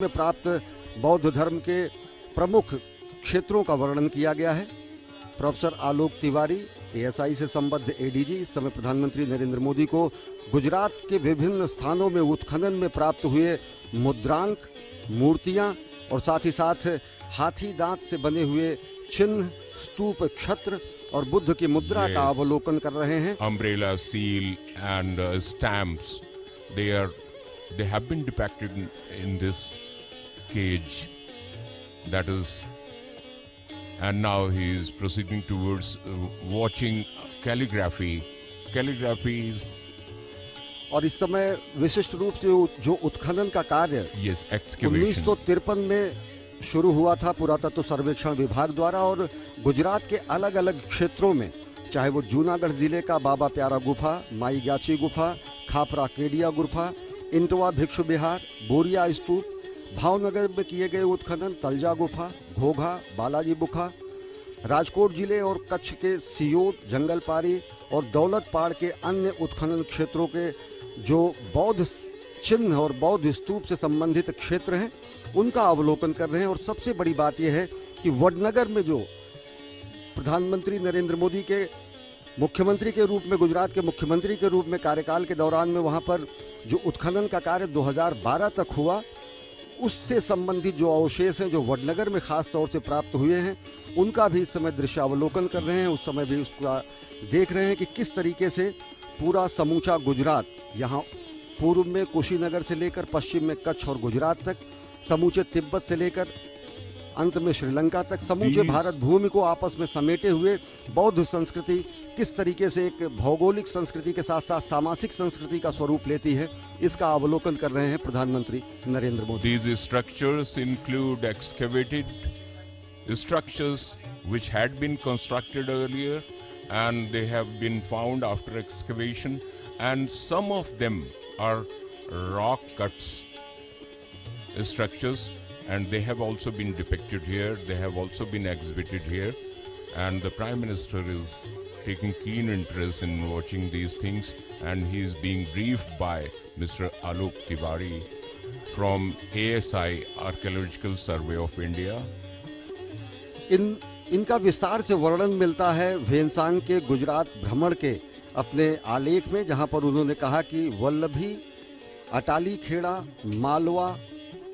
में प्राप्त बौद्ध धर्म के प्रमुख क्षेत्रों का वर्णन किया गया है। प्रोफेसर आलोक तिवारी, एएसआई से संबद्ध एडीजी, इस समय प्रधानमंत्री नरेंद्र मोदी को गुजरात के विभिन्न स्थानों में उत्खनन में प्राप्त हुए मुद्रांक, मूर्तियां और साथ ही साथ हाथी दांत से बने हुए चिन्ह, स्तूप, छत्र और बुद्ध की मुद्रा का अवलोकन कर रहे हैं। Umbrella, seal and stamps, they have been depicted in this cage. That is, and now he is proceeding towards watching calligraphy. Calligraphy is, और इस समय विशिष्ट रूप से जो उत्खनन का कार्य yes, excavation 1953 में शुरू हुआ था पुरातत्व सर्वेक्षण विभाग द्वारा, और गुजरात के अलग अलग क्षेत्रों में, चाहे वो जूनागढ़ जिले का बाबा प्यारा गुफा, माई ग्याची गुफा, खापरा केडिया गुफा, इंटवा भिक्षु विहार, बोरिया स्तूप, भावनगर में किए गए उत्खनन, तलजा गुफा, घोघा, बालाजी गुफा, राजकोट जिले और कच्छ के सियोट, जंगलपारी और दौलतपाड़ के अन्य उत्खनन क्षेत्रों के जो बौद्ध चिन्ह और बौद्ध स्तूप से संबंधित क्षेत्र हैं, उनका अवलोकन कर रहे हैं। और सबसे बड़ी बात यह है कि वडनगर में जो प्रधानमंत्री नरेंद्र मोदी के मुख्यमंत्री के रूप में, गुजरात के मुख्यमंत्री के रूप में कार्यकाल के दौरान में वहां पर जो उत्खनन का कार्य 2012 तक हुआ, उससे संबंधित जो अवशेष हैं जो वडनगर में खास तौर से प्राप्त हुए हैं, उनका भी इस समय दृश्यावलोकन कर रहे हैं। उस समय भी उसका देख रहे हैं कि किस तरीके से पूरा समूचा गुजरात, यहाँ पूर्व में कुशीनगर से लेकर पश्चिम में कच्छ और गुजरात तक, समूचे तिब्बत से लेकर अंत में श्रीलंका तक, समूचे भारत भूमि को आपस में समेटे हुए बौद्ध संस्कृति किस तरीके से एक भौगोलिक संस्कृति के साथ साथ सामाजिक संस्कृति का स्वरूप लेती है, इसका अवलोकन कर रहे हैं प्रधानमंत्री Narendra Modi. These structures include excavated structures which had been constructed earlier and they have been found after excavation, and some of them are rock cuts structures, and they have also been depicted here, they have also been exhibited here, and the Prime Minister is taking keen interest in watching these things, and he is being briefed by Mr. Alok Tiwari from ASI, Archaeological Survey of India. इनका विस्तार से वर्णन मिलता है भेनसांग के गुजरात भ्रमण के अपने आलेख में, जहां पर उन्होंने कहा कि वल्लभी, अटाली खेड़ा, मालवा,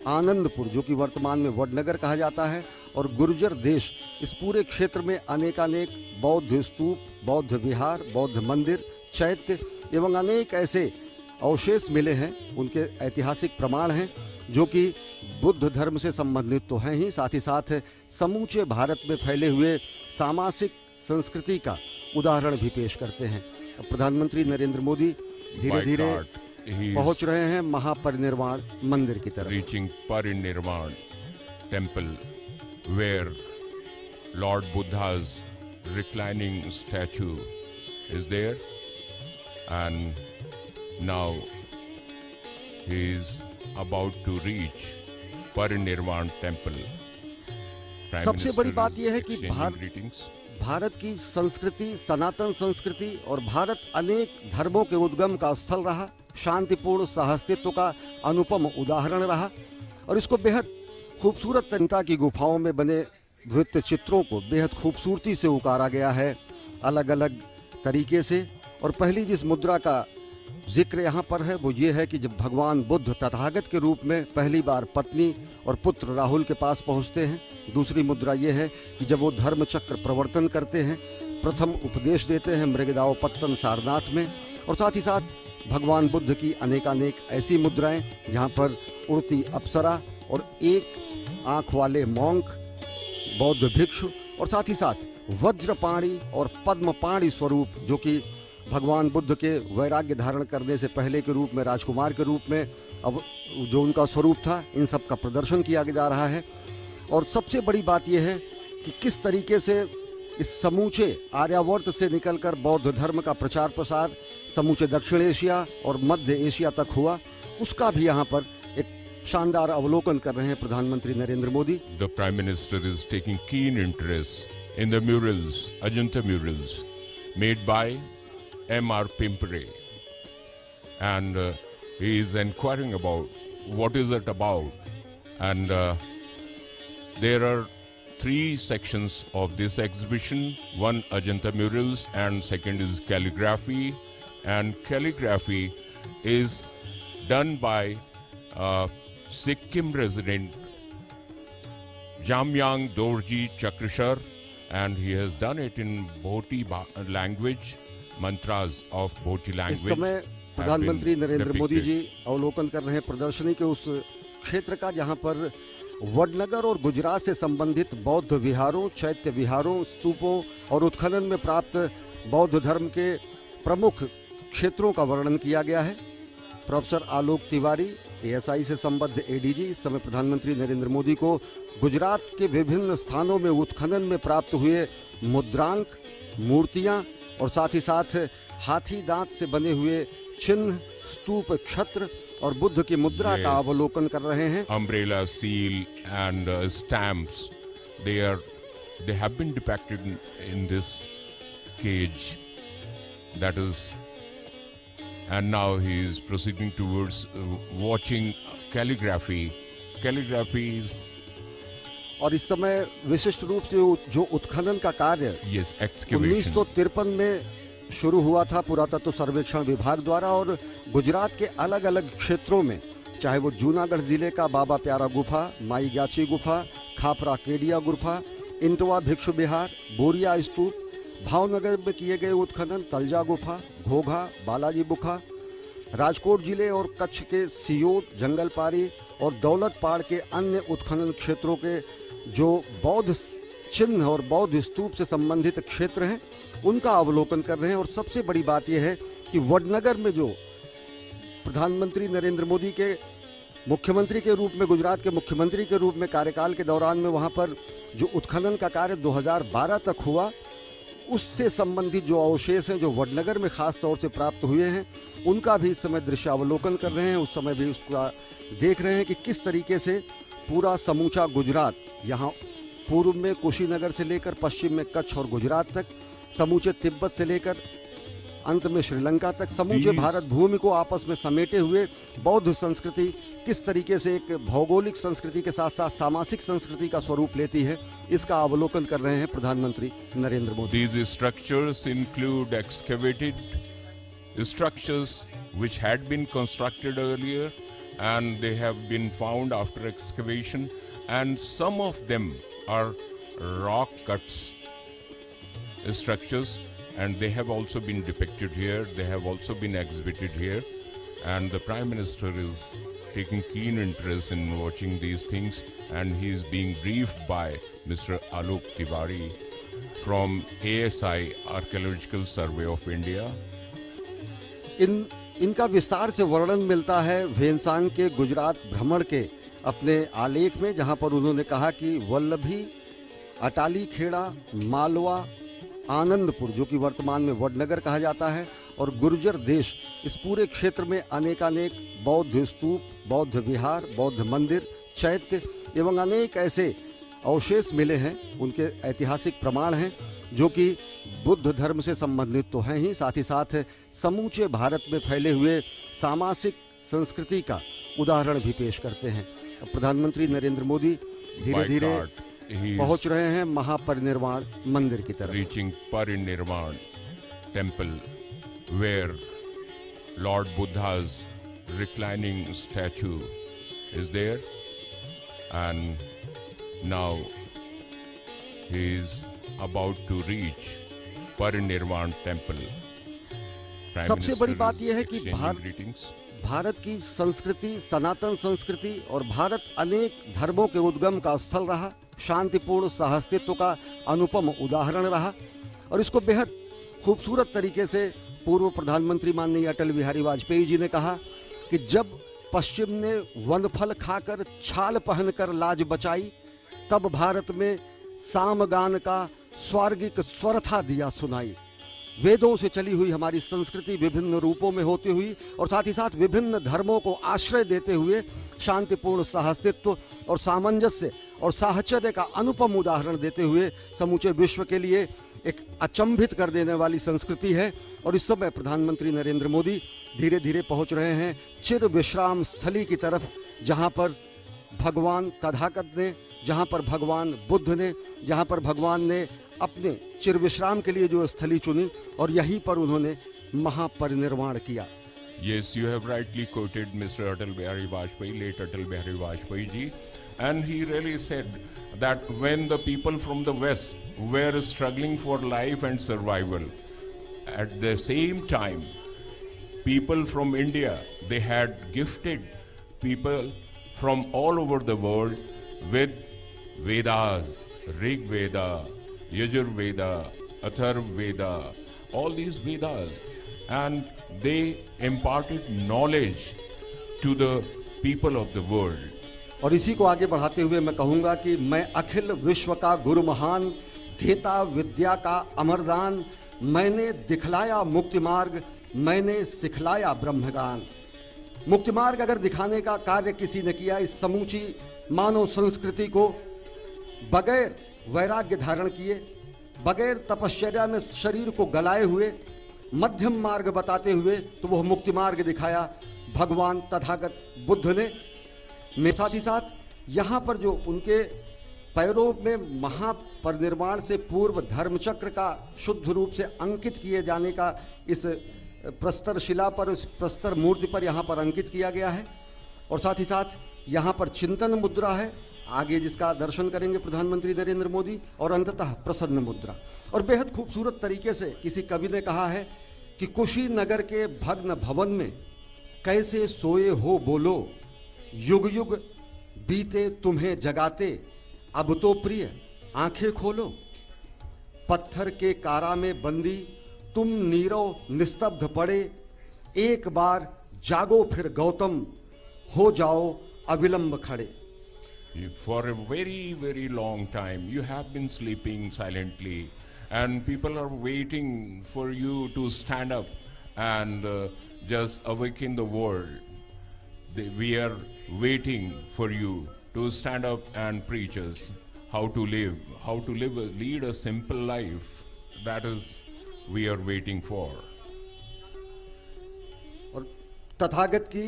आनंदपुर, जो कि वर्तमान में वडनगर कहा जाता है, और गुर्जर देश, इस पूरे क्षेत्र में अनेकानेक बौद्ध स्तूप, बौद्ध विहार, बौद्ध मंदिर, चैत्य एवं अनेक ऐसे अवशेष मिले हैं, उनके ऐतिहासिक प्रमाण हैं, जो कि बुद्ध धर्म से संबंधित तो हैं ही, साथ ही साथ समूचे भारत में फैले हुए सामाजिक संस्कृति का उदाहरण भी पेश करते हैं। अब प्रधानमंत्री नरेंद्र मोदी धीरे धीरे पहुंच रहे हैं महापरिनिर्वाण मंदिर की तरफ। Reaching Parinirvan temple where Lord Buddha's reclining statue is there, and now he is about to reach Parinirvan temple. सबसे बड़ी बात यह है कि भारत की संस्कृति, सनातन संस्कृति, और भारत अनेक धर्मों के उद्गम का स्थल रहा, शांतिपूर्ण सहअस्तित्व का अनुपम उदाहरण रहा, और इसको बेहद खूबसूरत तरीका की गुफाओं में बने वृत्त चित्रों को बेहद खूबसूरती से उकारा गया है अलग अलग तरीके से। और पहली जिस मुद्रा का जिक्र यहाँ पर है वो ये है कि जब भगवान बुद्ध तथागत के रूप में पहली बार पत्नी और पुत्र राहुल के पास पहुँचते हैं। दूसरी मुद्रा ये है कि जब वो धर्म चक्र प्रवर्तन करते हैं, प्रथम उपदेश देते हैं मृगदावपत्तन सारनाथ में, और साथ ही साथ भगवान बुद्ध की अनेकानेक ऐसी मुद्राएं जहाँ पर उड़ती अप्सरा और एक आंख वाले मॉन्क, बौद्ध भिक्षु, और साथ ही साथ वज्रपाणी और पद्मपाणी स्वरूप, जो कि भगवान बुद्ध के वैराग्य धारण करने से पहले के रूप में, राजकुमार के रूप में अब जो उनका स्वरूप था, इन सब का प्रदर्शन किया जा रहा है। और सबसे बड़ी बात यह है कि किस तरीके से इस समूचे आर्यावर्त से निकलकर बौद्ध धर्म का प्रचार प्रसार समूचे दक्षिण एशिया और मध्य एशिया तक हुआ, उसका भी यहाँ पर एक शानदार अवलोकन कर रहे हैं प्रधानमंत्री Narendra Modi. The Prime Minister is taking keen interest in the murals, Ajanta murals, made by M.R. Pimpre, and he is inquiring about what is it about, And there are three sections of this exhibition. One, Ajanta murals, and second is calligraphy. And calligraphy is done by Sikkim resident Jamyang Dorji Chakrashar, and he has done it in Bhoti language, mantras of Bhoti language. इस समय प्रधानमंत्री नरेंद्र मोदी जी अवलोकन कर रहे हैं प्रदर्शनी के उस क्षेत्र का जहां पर वडनगर और गुजरात से संबंधित बौद्ध विहारों, चैत्य विहारों, स्तूपों और उत्खनन में प्राप्त बौद्ध धर्म के प्रमुख क्षेत्रों का वर्णन किया गया है। प्रोफेसर आलोक तिवारी, एएसआई से संबद्ध एडीजी, इस समय प्रधानमंत्री नरेंद्र मोदी को गुजरात के विभिन्न स्थानों में उत्खनन में प्राप्त हुए मुद्रांक, मूर्तियां और साथ ही साथ हाथी दांत से बने हुए चिन्ह, स्तूप, छत्र और बुद्ध की मुद्रा का अवलोकन कर रहे हैं। Umbrella, seal and stamps, they have been depicted in this cage. That is, and now he is proceeding towards watching calligraphy. Calligraphy is, और इस समय विशिष्ट रूप से जो उत्खनन का कार्य yes, excavation 1953 में शुरू हुआ था पुरातत्व सर्वेक्षण विभाग द्वारा, और गुजरात के अलग अलग क्षेत्रों में, चाहे वो जूनागढ़ जिले का बाबा प्यारा गुफा, माई ग्याची गुफा, खापरा केडिया गुफा, इंटवा भिक्षु विहार, बोरिया स्तूप, भावनगर में किए गए उत्खनन, तलजा गुफा, घोघा, बालाजी गुफा, राजकोट जिले और कच्छ के सियोट, जंगलपारी और दौलतपाड़ के अन्य उत्खनन क्षेत्रों के जो बौद्ध चिन्ह और बौद्ध स्तूप से संबंधित क्षेत्र हैं उनका अवलोकन कर रहे हैं। और सबसे बड़ी बात यह है कि वडनगर में जो प्रधानमंत्री नरेंद्र मोदी के मुख्यमंत्री के रूप में, गुजरात के मुख्यमंत्री के रूप में कार्यकाल के दौरान में वहां पर जो उत्खनन का कार्य 2012 तक हुआ, उससे संबंधित जो अवशेष हैं जो वडनगर में खास तौर से प्राप्त हुए हैं उनका भी इस समय दृश्यावलोकन कर रहे हैं। उस समय भी उसका देख रहे हैं कि किस तरीके से पूरा समूचा गुजरात, यहाँ पूर्व में कुशीनगर से लेकर पश्चिम में कच्छ और गुजरात तक, समूचे तिब्बत से लेकर अंत में श्रीलंका तक, समूचे भारत भूमि को आपस में समेटे हुए बौद्ध संस्कृति किस तरीके से एक भौगोलिक संस्कृति के साथ साथ सामाजिक संस्कृति का स्वरूप लेती है, इसका अवलोकन कर रहे हैं प्रधानमंत्री Narendra Modi. These structures include excavated structures which had been constructed earlier and they have been found after excavation, and some of them are rock cuts structures, and they have also been depicted here, they have also been exhibited here, and the Prime Minister is taking keen interest in watching these things, and he is being briefed by Mr. Alok Tiwari from ASI, Archaeological Survey of India. इनका विस्तार से वर्णन मिलता है Xuanzang के गुजरात भ्रमण के अपने आलेख में, जहां पर उन्होंने कहा कि वल्लभी, अटाली खेड़ा, मालवा, आनंदपुर जो कि वर्तमान में वडनगर कहा जाता है, और गुर्जर देश, इस पूरे क्षेत्र में अनेकानेक बौद्ध स्तूप, बौद्ध विहार, बौद्ध मंदिर, चैत्य एवं अनेक ऐसे अवशेष मिले हैं, उनके ऐतिहासिक प्रमाण हैं जो कि बुद्ध धर्म से संबंधित तो हैं ही, साथ ही साथ समूचे भारत में फैले हुए सामाजिक संस्कृति का उदाहरण भी पेश करते हैं। प्रधानमंत्री नरेंद्र मोदी धीरे धीरे पहुंच रहे हैं महापरिनिर्वाण मंदिर की तरफ। Reaching Parinirvana temple where lord Buddha's reclining statue is there, and now he is about to reach Parinirvan temple. सबसे बड़ी बात यह है कि भारत की संस्कृति, सनातन संस्कृति और भारत अनेक धर्मों के उद्गम का स्थल रहा, शांतिपूर्ण सहअस्तित्व का अनुपम उदाहरण रहा, और इसको बेहद खूबसूरत तरीके से पूर्व प्रधानमंत्री माननीय अटल बिहारी वाजपेयी जी ने कहा कि जब पश्चिम ने वनफल खाकर छाल पहनकर लाज बचाई, तब भारत में सामगान का स्वर्गिक स्वर था दिया सुनाई। वेदों से चली हुई हमारी संस्कृति विभिन्न रूपों में होती हुई और साथ ही साथ विभिन्न धर्मों को आश्रय देते हुए शांतिपूर्ण सहअस्तित्व और सामंजस्य और साहचर्य का अनुपम उदाहरण देते हुए समूचे विश्व के लिए एक अचंभित कर देने वाली संस्कृति है। और इस समय प्रधानमंत्री नरेंद्र मोदी धीरे धीरे पहुंच रहे हैं चिर विश्राम स्थली की तरफ, जहां पर भगवान तथागत ने, जहां पर भगवान बुद्ध ने, जहां पर भगवान ने अपने चिरविश्राम के लिए जो स्थली चुनी और यहीं पर उन्होंने महापरिनिर्वाण किया। Yes, you have rightly quoted Mr. Atal Bihari Vajpayee, late Atal Bihari Vajpayee ji, and he really said that when the people from the West were struggling for life and survival, at the same time, people from India, they had gifted people from all over the world with Vedas, Rig Veda, Yajur Veda, Atharva Veda, all these Vedas, and they imparted knowledge to the people of the world. और इसी को आगे बढ़ाते हुए मैं कहूंगा कि मैं अखिल विश्व का गुरु महान, देता विद्या का अमरदान, मैंने दिखलाया मुक्ति मार्ग, मैंने सिखलाया ब्रह्मज्ञान। मुक्ति मार्ग अगर दिखाने का कार्य किसी ने किया, इस समूची मानव संस्कृति को बगैर वैराग्य धारण किए, बगैर तपश्चर्या में शरीर को गलाए हुए मध्यम मार्ग बताते हुए, तो वह मुक्ति मार्ग दिखाया भगवान तथागत बुद्ध ने। साथ ही साथ यहां पर जो उनके पैरों में महापरिनिर्वाण से पूर्व धर्मचक्र का शुद्ध रूप से अंकित किए जाने का इस प्रस्तर शिला पर, इस प्रस्तर मूर्ति पर यहां पर अंकित किया गया है। और साथ ही साथ यहां पर चिंतन मुद्रा है, आगे जिसका दर्शन करेंगे प्रधानमंत्री नरेंद्र मोदी, और अंततः प्रसन्न मुद्रा। और बेहद खूबसूरत तरीके से किसी कवि ने कहा है कि कुशीनगर के भग्न भवन में कैसे सोए हो बोलो, युग युग बीते तुम्हें जगाते, अब तो प्रिय आंखें खोलो। पत्थर के कारा में बंदी तुम नीरव निस्तब्ध पड़े, एक बार जागो फिर गौतम, हो जाओ अविलंब खड़े। For a very, very long time, you have been sleeping silently, and people are waiting for you to stand up and just awaken the world. We are waiting for you to stand up and preach us how to live, lead a simple life. That is, we are waiting for. और तथागत की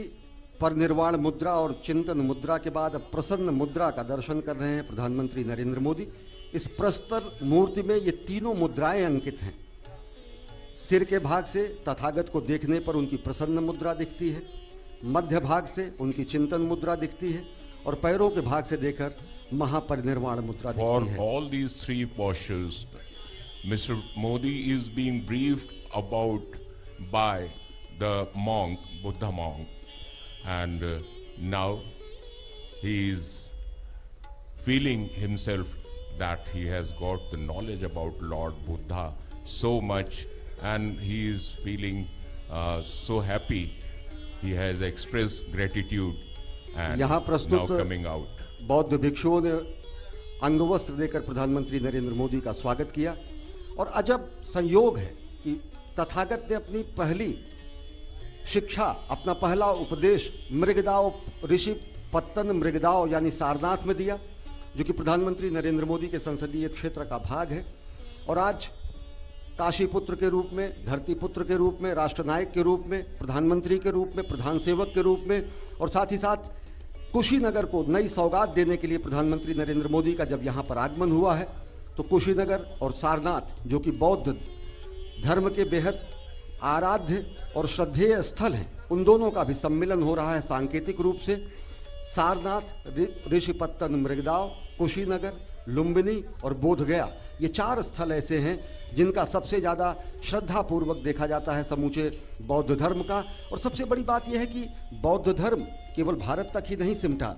परिनिर्वाण मुद्रा और चिंतन मुद्रा के बाद अब प्रसन्न मुद्रा का दर्शन कर रहे हैं प्रधानमंत्री नरेंद्र मोदी। इस प्रस्तर मूर्ति में ये तीनों मुद्राएं अंकित हैं। सिर के भाग से तथागत को देखने पर उनकी प्रसन्न मुद्रा दिखती है, मध्य भाग से उनकी चिंतन मुद्रा दिखती है, और पैरों के भाग से देखकर महापरिनिर्वाण मुद्रा दिखती है। For all these three postures, Mr. Modi is being briefed about by the monk, Buddha monk, and now he is feeling himself that he has got the knowledge about Lord Buddha so much, and he is feeling so happy. He has expressed gratitude and यहाँ now coming out. बौद्ध भिक्षुओं ने अंगवस्त्र देकर प्रधानमंत्री नरेंद्र मोदी का स्वागत किया। और अजब संयोग है कि तथागत ने अपनी पहली शिक्षा, अपना पहला उपदेश मृगदाव ऋषि पत्तन मृगदाव यानी सारनाथ में दिया, जो कि प्रधानमंत्री नरेंद्र मोदी के संसदीय क्षेत्र का भाग है। और आज काशी पुत्र के रूप में, धरती पुत्र के रूप में, राष्ट्रनायक के रूप में, प्रधानमंत्री के रूप में, प्रधान सेवक के रूप में, और साथ ही साथ कुशीनगर को नई सौगात देने के लिए प्रधानमंत्री नरेंद्र मोदी का जब यहां पर आगमन हुआ है, तो कुशीनगर और सारनाथ, जो कि बौद्ध धर्म के बेहद आराध्य और श्रद्धेय स्थल हैं, उन दोनों का भी सम्मिलन हो रहा है सांकेतिक रूप से। सारनाथ, ऋषिपत्तन मृगदाव, कुशीनगर, लुम्बिनी और बोधगया, ये चार स्थल ऐसे हैं जिनका सबसे ज्यादा श्रद्धापूर्वक देखा जाता है समूचे बौद्ध धर्म का। और सबसे बड़ी बात यह है कि बौद्ध धर्म केवल भारत तक ही नहीं सिमटा।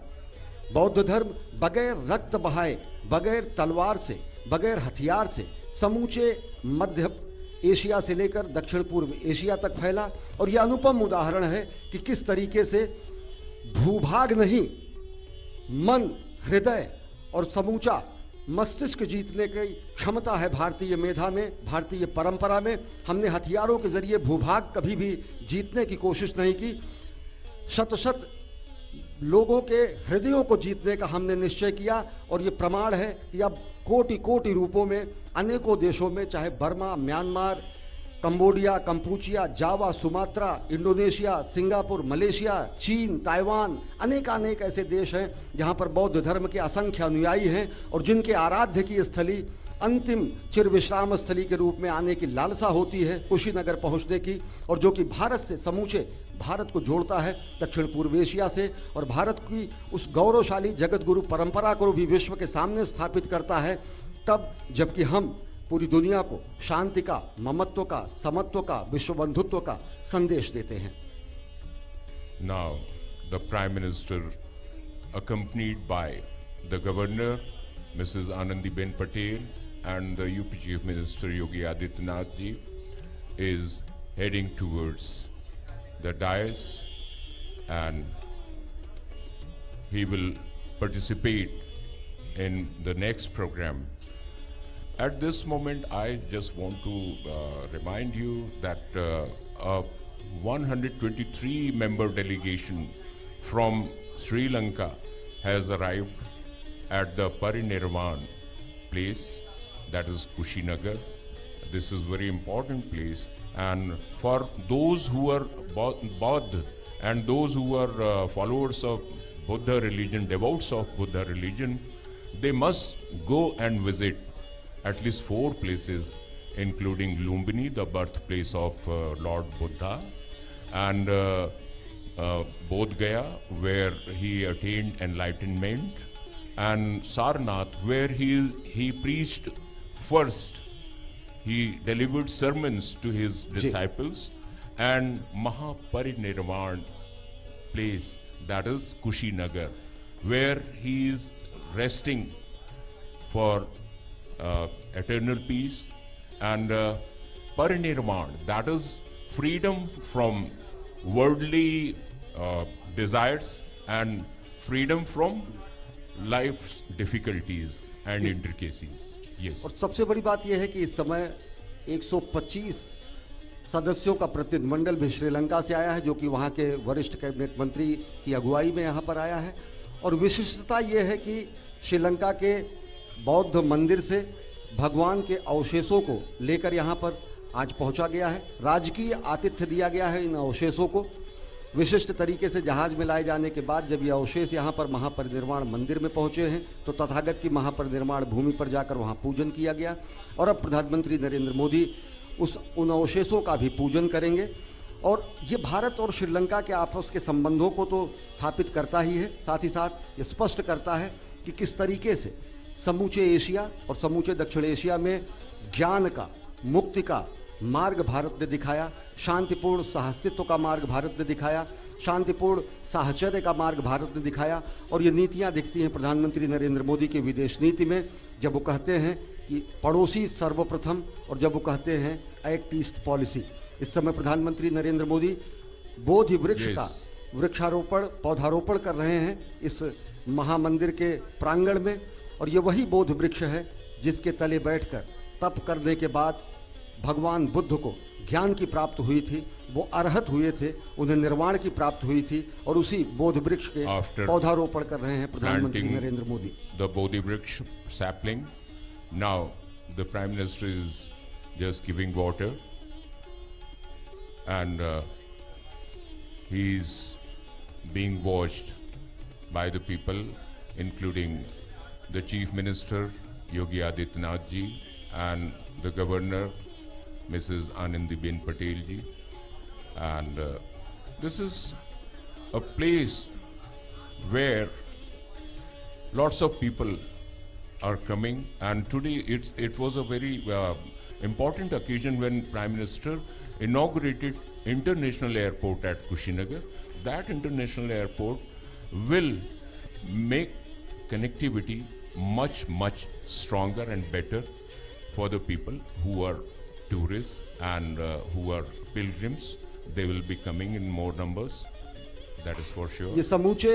बौद्ध धर्म बगैर रक्त बहाए, बगैर तलवार से, बगैर हथियार से समूचे मध्य एशिया से लेकर दक्षिण पूर्व एशिया तक फैला। और यह अनुपम उदाहरण है कि किस तरीके से भूभाग नहीं, मन, हृदय और समूचा मस्तिष्क जीतने की क्षमता है भारतीय मेधा में, भारतीय परंपरा में। हमने हथियारों के जरिए भूभाग कभी भी जीतने की कोशिश नहीं की। शत लोगों के हृदयों को जीतने का हमने निश्चय किया, और यह प्रमाण है कि अब कोटि कोटि रूपों में अनेकों देशों में, चाहे बर्मा, म्यांमार, कंबोडिया, कंपूचिया, जावा, सुमात्रा, इंडोनेशिया, सिंगापुर, मलेशिया, चीन, ताइवान, अनेक ऐसे देश हैं जहां पर बौद्ध धर्म के असंख्य अनुयायी हैं और जिनके आराध्य की स्थली, अंतिम चिर विश्राम स्थली के रूप में आने की लालसा होती है, कुशीनगर पहुंचने की, और जो कि भारत से समूचे भारत को जोड़ता है दक्षिण पूर्व एशिया से, और भारत की उस गौरवशाली जगत गुरु परंपरा को भी विश्व के सामने स्थापित करता है, तब जबकि हम पूरी दुनिया को शांति का, ममत्व का, समत्व का, विश्व बंधुत्व का संदेश देते हैं। Now, the Prime Minister, accompanied by the Governor, Mrs. Anandiben Patel, and the UP Chief Minister Yogi Adityanath ji, is heading towards the dais, and he will participate in the next program. At this moment, I just want to remind you that a 123-member delegation from Sri Lanka has arrived at the Parinirvan place, that is Kushinagar. This is very important place, and for those who are Bauddha and those who are followers of Buddha religion, devotees of Buddha religion, they must go and visit at least 4 places, including Lumbini, the birthplace of Lord Buddha, and Bodh Gaya, where he attained enlightenment, and Sarnath, where he preached first. He delivered sermons to his disciples, and Mahaparinirvan place, that is Kushinagar, where he is resting for eternal peace, and Parinirvan, that is freedom from worldly desires and freedom from life's difficulties and intricacies. Yes. और सबसे बड़ी बात यह है कि इस समय 125 सदस्यों का प्रतिनिधिमंडल भी श्रीलंका से आया है, जो कि वहां के वरिष्ठ कैबिनेट मंत्री की अगुवाई में यहां पर आया है। और विशिष्टता यह है कि श्रीलंका के बौद्ध मंदिर से भगवान के अवशेषों को लेकर यहां पर आज पहुंचा गया है। राजकीय आतिथ्य दिया गया है इन अवशेषों को। विशिष्ट तरीके से जहाज में लाए जाने के बाद जब ये अवशेष यहां पर महापरिनिर्वाण मंदिर में पहुंचे हैं, तो तथागत की महापरिनिर्वाण भूमि पर जाकर वहां पूजन किया गया। और अब प्रधानमंत्री नरेंद्र मोदी उन अवशेषों का भी पूजन करेंगे। और ये भारत और श्रीलंका के आपस के संबंधों को तो स्थापित करता ही है, साथ ही साथ ये स्पष्ट करता है कि किस तरीके से समूचे एशिया और समूचे दक्षिण एशिया में ज्ञान का, मुक्ति का मार्ग भारत ने दिखाया, शांतिपूर्ण सहअस्तित्व का मार्ग भारत ने दिखाया, शांतिपूर्ण साहचर्य का मार्ग भारत ने दिखाया। और ये नीतियां दिखती हैं प्रधानमंत्री नरेंद्र मोदी की विदेश नीति में, जब वो कहते हैं कि पड़ोसी सर्वप्रथम, और जब वो कहते हैं एक्ट ईस्ट पॉलिसी। इस समय प्रधानमंत्री नरेंद्र मोदी बोधि वृक्ष का वृक्षारोपण, पौधारोपण कर रहे हैं इस महामंदिर के प्रांगण में। और ये वही बोध वृक्ष है जिसके तले बैठकर तप करने के बाद भगवान बुद्ध को ज्ञान की प्राप्ति हुई थी, वो अरहत हुए थे, उन्हें निर्वाण की प्राप्ति हुई थी। और उसी बोध वृक्ष के पौधारोपण कर रहे हैं प्रधानमंत्री नरेंद्र मोदी। द बोधि वृक्ष sapling, now the Prime Minister is just giving water, and he is being watched by the people, including the Chief Minister Yogi Adityanath ji and the Governor Mrs. Anandiben Patel ji, and this is a place where lots of people are coming, and today it was a very important occasion when Prime Minister inaugurated international airport at Kushinagar. That international airport will make connectivity much stronger and better for the people who are tourists and who are pilgrims. They will be coming in more numbers, that is for sure. ये समूचे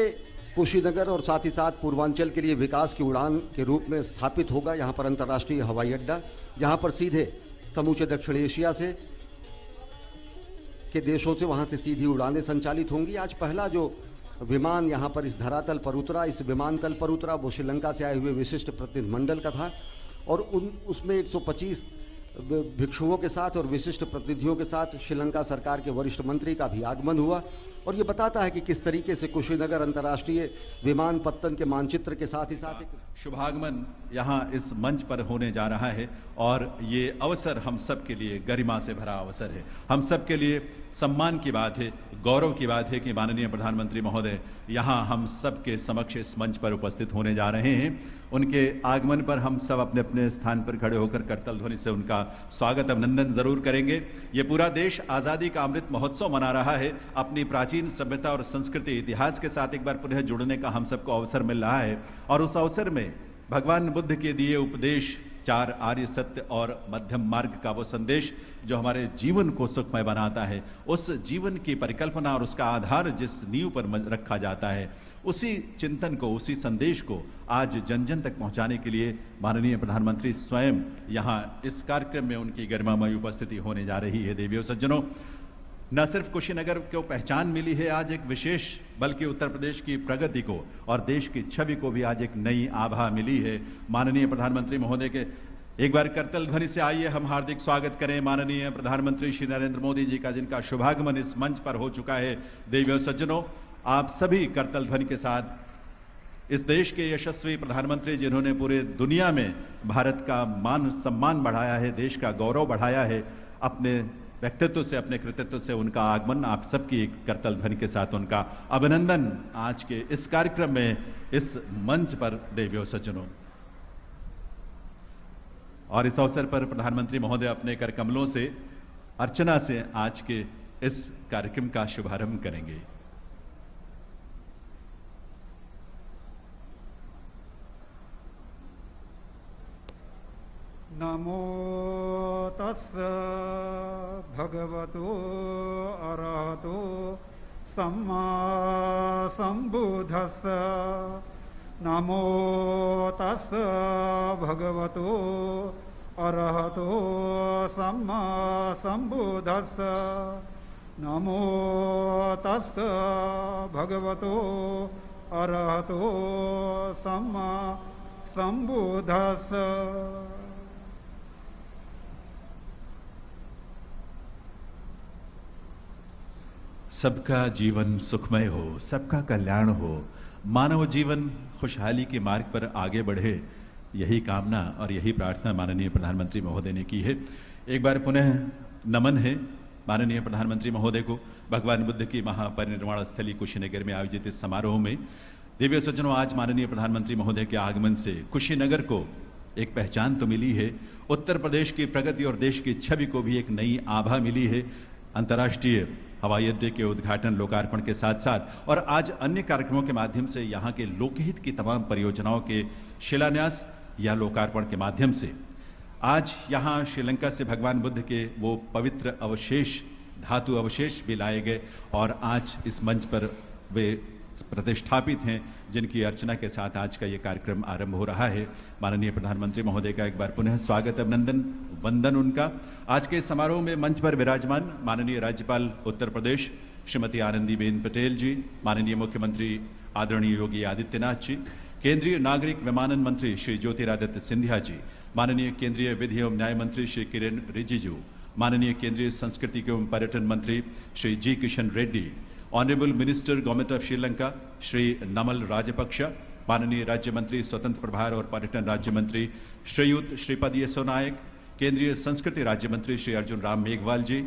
कुशीनगर और साथ ही साथ पूर्वांचल के लिए विकास की उड़ान के रूप में स्थापित होगा। यहाँ पर अंतर्राष्ट्रीय हवाई अड्डा, जहाँ पर सीधे समूचे दक्षिण एशिया से के देशों से वहां से सीधी उड़ानें संचालित होंगी। आज पहला जो विमान यहां पर इस धरातल पर उतरा, इस विमानतल पर उतरा, वो श्रीलंका से आए हुए विशिष्ट प्रतिनिधिमंडल का था। और उसमें 125 भिक्षुओं के साथ और विशिष्ट प्रतिनिधियों के साथ श्रीलंका सरकार के वरिष्ठ मंत्री का भी आगमन हुआ और ये बताता है कि किस तरीके से कुशीनगर अंतर्राष्ट्रीय विमानपत्तन के मानचित्र के साथ ही साथ एक शुभागमन यहां इस मंच पर होने जा रहा है और ये अवसर हम सब के लिए गरिमा से भरा अवसर है। हम सब के लिए सम्मान की बात है, गौरव की बात है कि माननीय प्रधानमंत्री महोदय यहां हम सब के समक्ष इस मंच पर उपस्थित होने जा रहे हैं। उनके आगमन पर हम सब अपने अपने स्थान पर खड़े होकर करतल ध्वनि से उनका स्वागत अभिनंदन जरूर करेंगे। ये पूरा देश आजादी का अमृत महोत्सव मना रहा है। अपनी प्राचीन सभ्यता और संस्कृति इतिहास के साथ एक बार पुनः जुड़ने का हम सबको अवसर मिल रहा है और उस अवसर में भगवान बुद्ध के दिए उपदेश, 4 आर्य सत्य और मध्यम मार्ग का वो संदेश जो हमारे जीवन को सुखमय बनाता है, उस जीवन की परिकल्पना और उसका आधार जिस नींव पर रखा जाता है, उसी चिंतन को, उसी संदेश को आज जन जन तक पहुंचाने के लिए माननीय प्रधानमंत्री स्वयं यहां इस कार्यक्रम में उनकी गरिमामयी उपस्थिति होने जा रही है। देवियों सज्जनों, न सिर्फ कुशीनगर को पहचान मिली है आज एक विशेष, बल्कि उत्तर प्रदेश की प्रगति को और देश की छवि को भी आज एक नई आभा मिली है। माननीय प्रधानमंत्री महोदय के एक बार करतल ध्वनि से आइए हम हार्दिक स्वागत करें माननीय प्रधानमंत्री श्री नरेंद्र मोदी जी का, जिनका शुभागमन इस मंच पर हो चुका है। देवियों सज्जनों, आप सभी करतल ध्वनि के साथ इस देश के यशस्वी प्रधानमंत्री जिन्होंने पूरे दुनिया में भारत का मान सम्मान बढ़ाया है, देश का गौरव बढ़ाया है, अपने व्यक्तित्व से, अपने कृतित्व से उनका आगमन, आप सबकी एक करतल ध्वनि के साथ उनका अभिनंदन आज के इस कार्यक्रम में, इस मंच पर। देवियों सज्जनों, और इस अवसर पर प्रधानमंत्री महोदय अपने कर कमलों से अर्चना से आज के इस कार्यक्रम का शुभारंभ करेंगे। नमो तस्स भगवतो अरहतो सम्मा सम्बुद्धस्स। नमो तस्स भगवतो अरहतो सम्मा सम्बुद्धस्स। नमो तस्स भगवतो अरहतो सम्मा सम्बुद्धस्स। सबका जीवन सुखमय हो, सबका कल्याण हो, मानव जीवन खुशहाली के मार्ग पर आगे बढ़े, यही कामना और यही प्रार्थना माननीय प्रधानमंत्री महोदय ने की है। एक बार पुनः नमन है माननीय प्रधानमंत्री महोदय को भगवान बुद्ध की महापरिनिर्वाण स्थली कुशीनगर में आयोजित इस समारोह में। दिव्य सज्जनों, आज माननीय प्रधानमंत्री महोदय के आगमन से कुशीनगर को एक पहचान तो मिली है, उत्तर प्रदेश की प्रगति और देश की छवि को भी एक नई आभा मिली है। अंतर्राष्ट्रीय हवाई अड्डे के उद्घाटन, लोकार्पण के साथ साथ और आज अन्य कार्यक्रमों के माध्यम से यहां के लोकहित की तमाम परियोजनाओं के शिलान्यास या लोकार्पण के माध्यम से आज यहां श्रीलंका से भगवान बुद्ध के वो पवित्र अवशेष, धातु अवशेष भी लाए गए और आज इस मंच पर वे प्रतिष्ठापित हैं, जिनकी अर्चना के साथ आज का ये कार्यक्रम आरंभ हो रहा है। माननीय प्रधानमंत्री महोदय का एक बार पुनः स्वागत अभिनंदन वंदन उनका। आज के समारोह में मंच पर विराजमान माननीय राज्यपाल उत्तर प्रदेश श्रीमती आनंदीबेन पटेल जी, माननीय मुख्यमंत्री आदरणीय योगी आदित्यनाथ जी, केंद्रीय नागरिक विमानन मंत्री श्री ज्योतिरादित्य सिंधिया जी, माननीय केंद्रीय विधि एवं न्याय मंत्री श्री किरेन रिजिजू, माननीय केंद्रीय संस्कृति एवं पर्यटन मंत्री Shri G Kishan Reddy, honourable minister government of Sri Lanka Shri Namal Rajapaksa, माननीय राज्य मंत्री स्वतंत्र प्रभार और पर्यटन राज्य मंत्री श्रीयुत श्रीपद येसो नायक, केंद्रीय संस्कृति राज्य मंत्री श्री अर्जुन राम मेघवाल जी,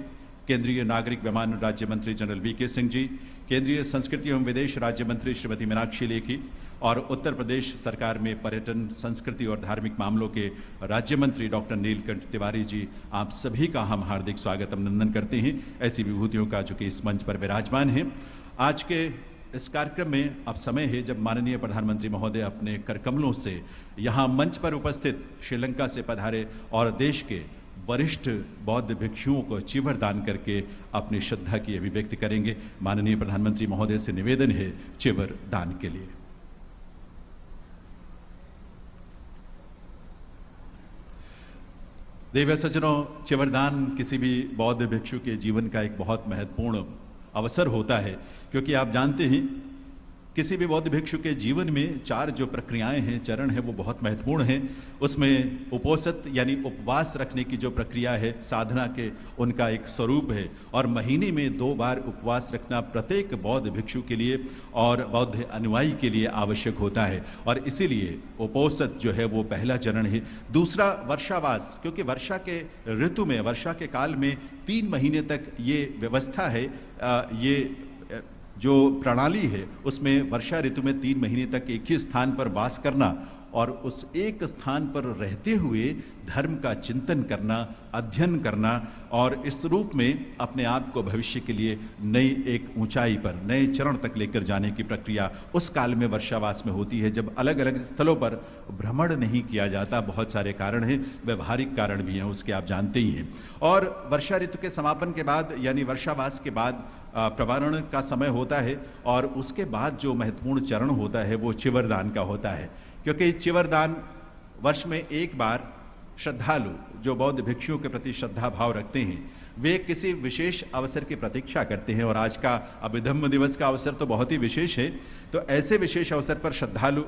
केंद्रीय नागरिक विमानन राज्य मंत्री जनरल वीके सिंह जी, केंद्रीय संस्कृति एवं विदेश राज्य मंत्री श्रीमती मीनाक्षी लेखी और उत्तर प्रदेश सरकार में पर्यटन, संस्कृति और धार्मिक मामलों के राज्य मंत्री डॉक्टर नीलकंठ तिवारी जी, आप सभी का हम हार्दिक स्वागत अभिनंदन करते हैं, ऐसी विभूतियों का जो कि इस मंच पर विराजमान है। आज के इस कार्यक्रम में अब समय है जब माननीय प्रधानमंत्री महोदय अपने करकमलों से यहां मंच पर उपस्थित श्रीलंका से पधारे और देश के वरिष्ठ बौद्ध भिक्षुओं को चीवर दान करके अपनी श्रद्धा की अभिव्यक्ति करेंगे। माननीय प्रधानमंत्री महोदय से निवेदन है चीवर दान के लिए। देव सज्जनों, चिवरदान किसी भी बौद्ध भिक्षु के जीवन का एक बहुत महत्वपूर्ण अवसर होता है, क्योंकि आप जानते हैं किसी भी बौद्ध भिक्षु के जीवन में 4 जो प्रक्रियाएं हैं, चरण हैं, वो बहुत महत्वपूर्ण हैं। उसमें उपोषित यानी उपवास रखने की जो प्रक्रिया है, साधना के उनका एक स्वरूप है, और महीने में 2 बार उपवास रखना प्रत्येक बौद्ध भिक्षु के लिए और बौद्ध अनुयायी के लिए आवश्यक होता है। और इसीलिए उपोषित जो है वो पहला चरण है। दूसरा वर्षावास, क्योंकि वर्षा के ऋतु में, वर्षा के काल में 3 महीने तक ये व्यवस्था है, ये जो प्रणाली है उसमें वर्षा ऋतु में 3 महीने तक एक ही स्थान पर वास करना और उस एक स्थान पर रहते हुए धर्म का चिंतन करना, अध्ययन करना और इस रूप में अपने आप को भविष्य के लिए नई एक ऊंचाई पर, नए चरण तक लेकर जाने की प्रक्रिया उस काल में वर्षावास में होती है, जब अलग अलग स्थलों पर भ्रमण नहीं किया जाता। बहुत सारे कारण हैं, व्यवहारिक कारण भी हैं, उसके आप जानते ही हैं। और वर्षा ऋतु के समापन के बाद यानी वर्षावास के बाद प्रवारण का समय होता है और उसके बाद जो महत्वपूर्ण चरण होता है वो चिवरदान का होता है, क्योंकि चिवरदान वर्ष में एक बार श्रद्धालु जो बौद्ध भिक्षुओं के प्रति श्रद्धा भाव रखते हैं वे किसी विशेष अवसर की प्रतीक्षा करते हैं। और आज का अभिधम्म दिवस का अवसर तो बहुत ही विशेष है, तो ऐसे विशेष अवसर पर श्रद्धालु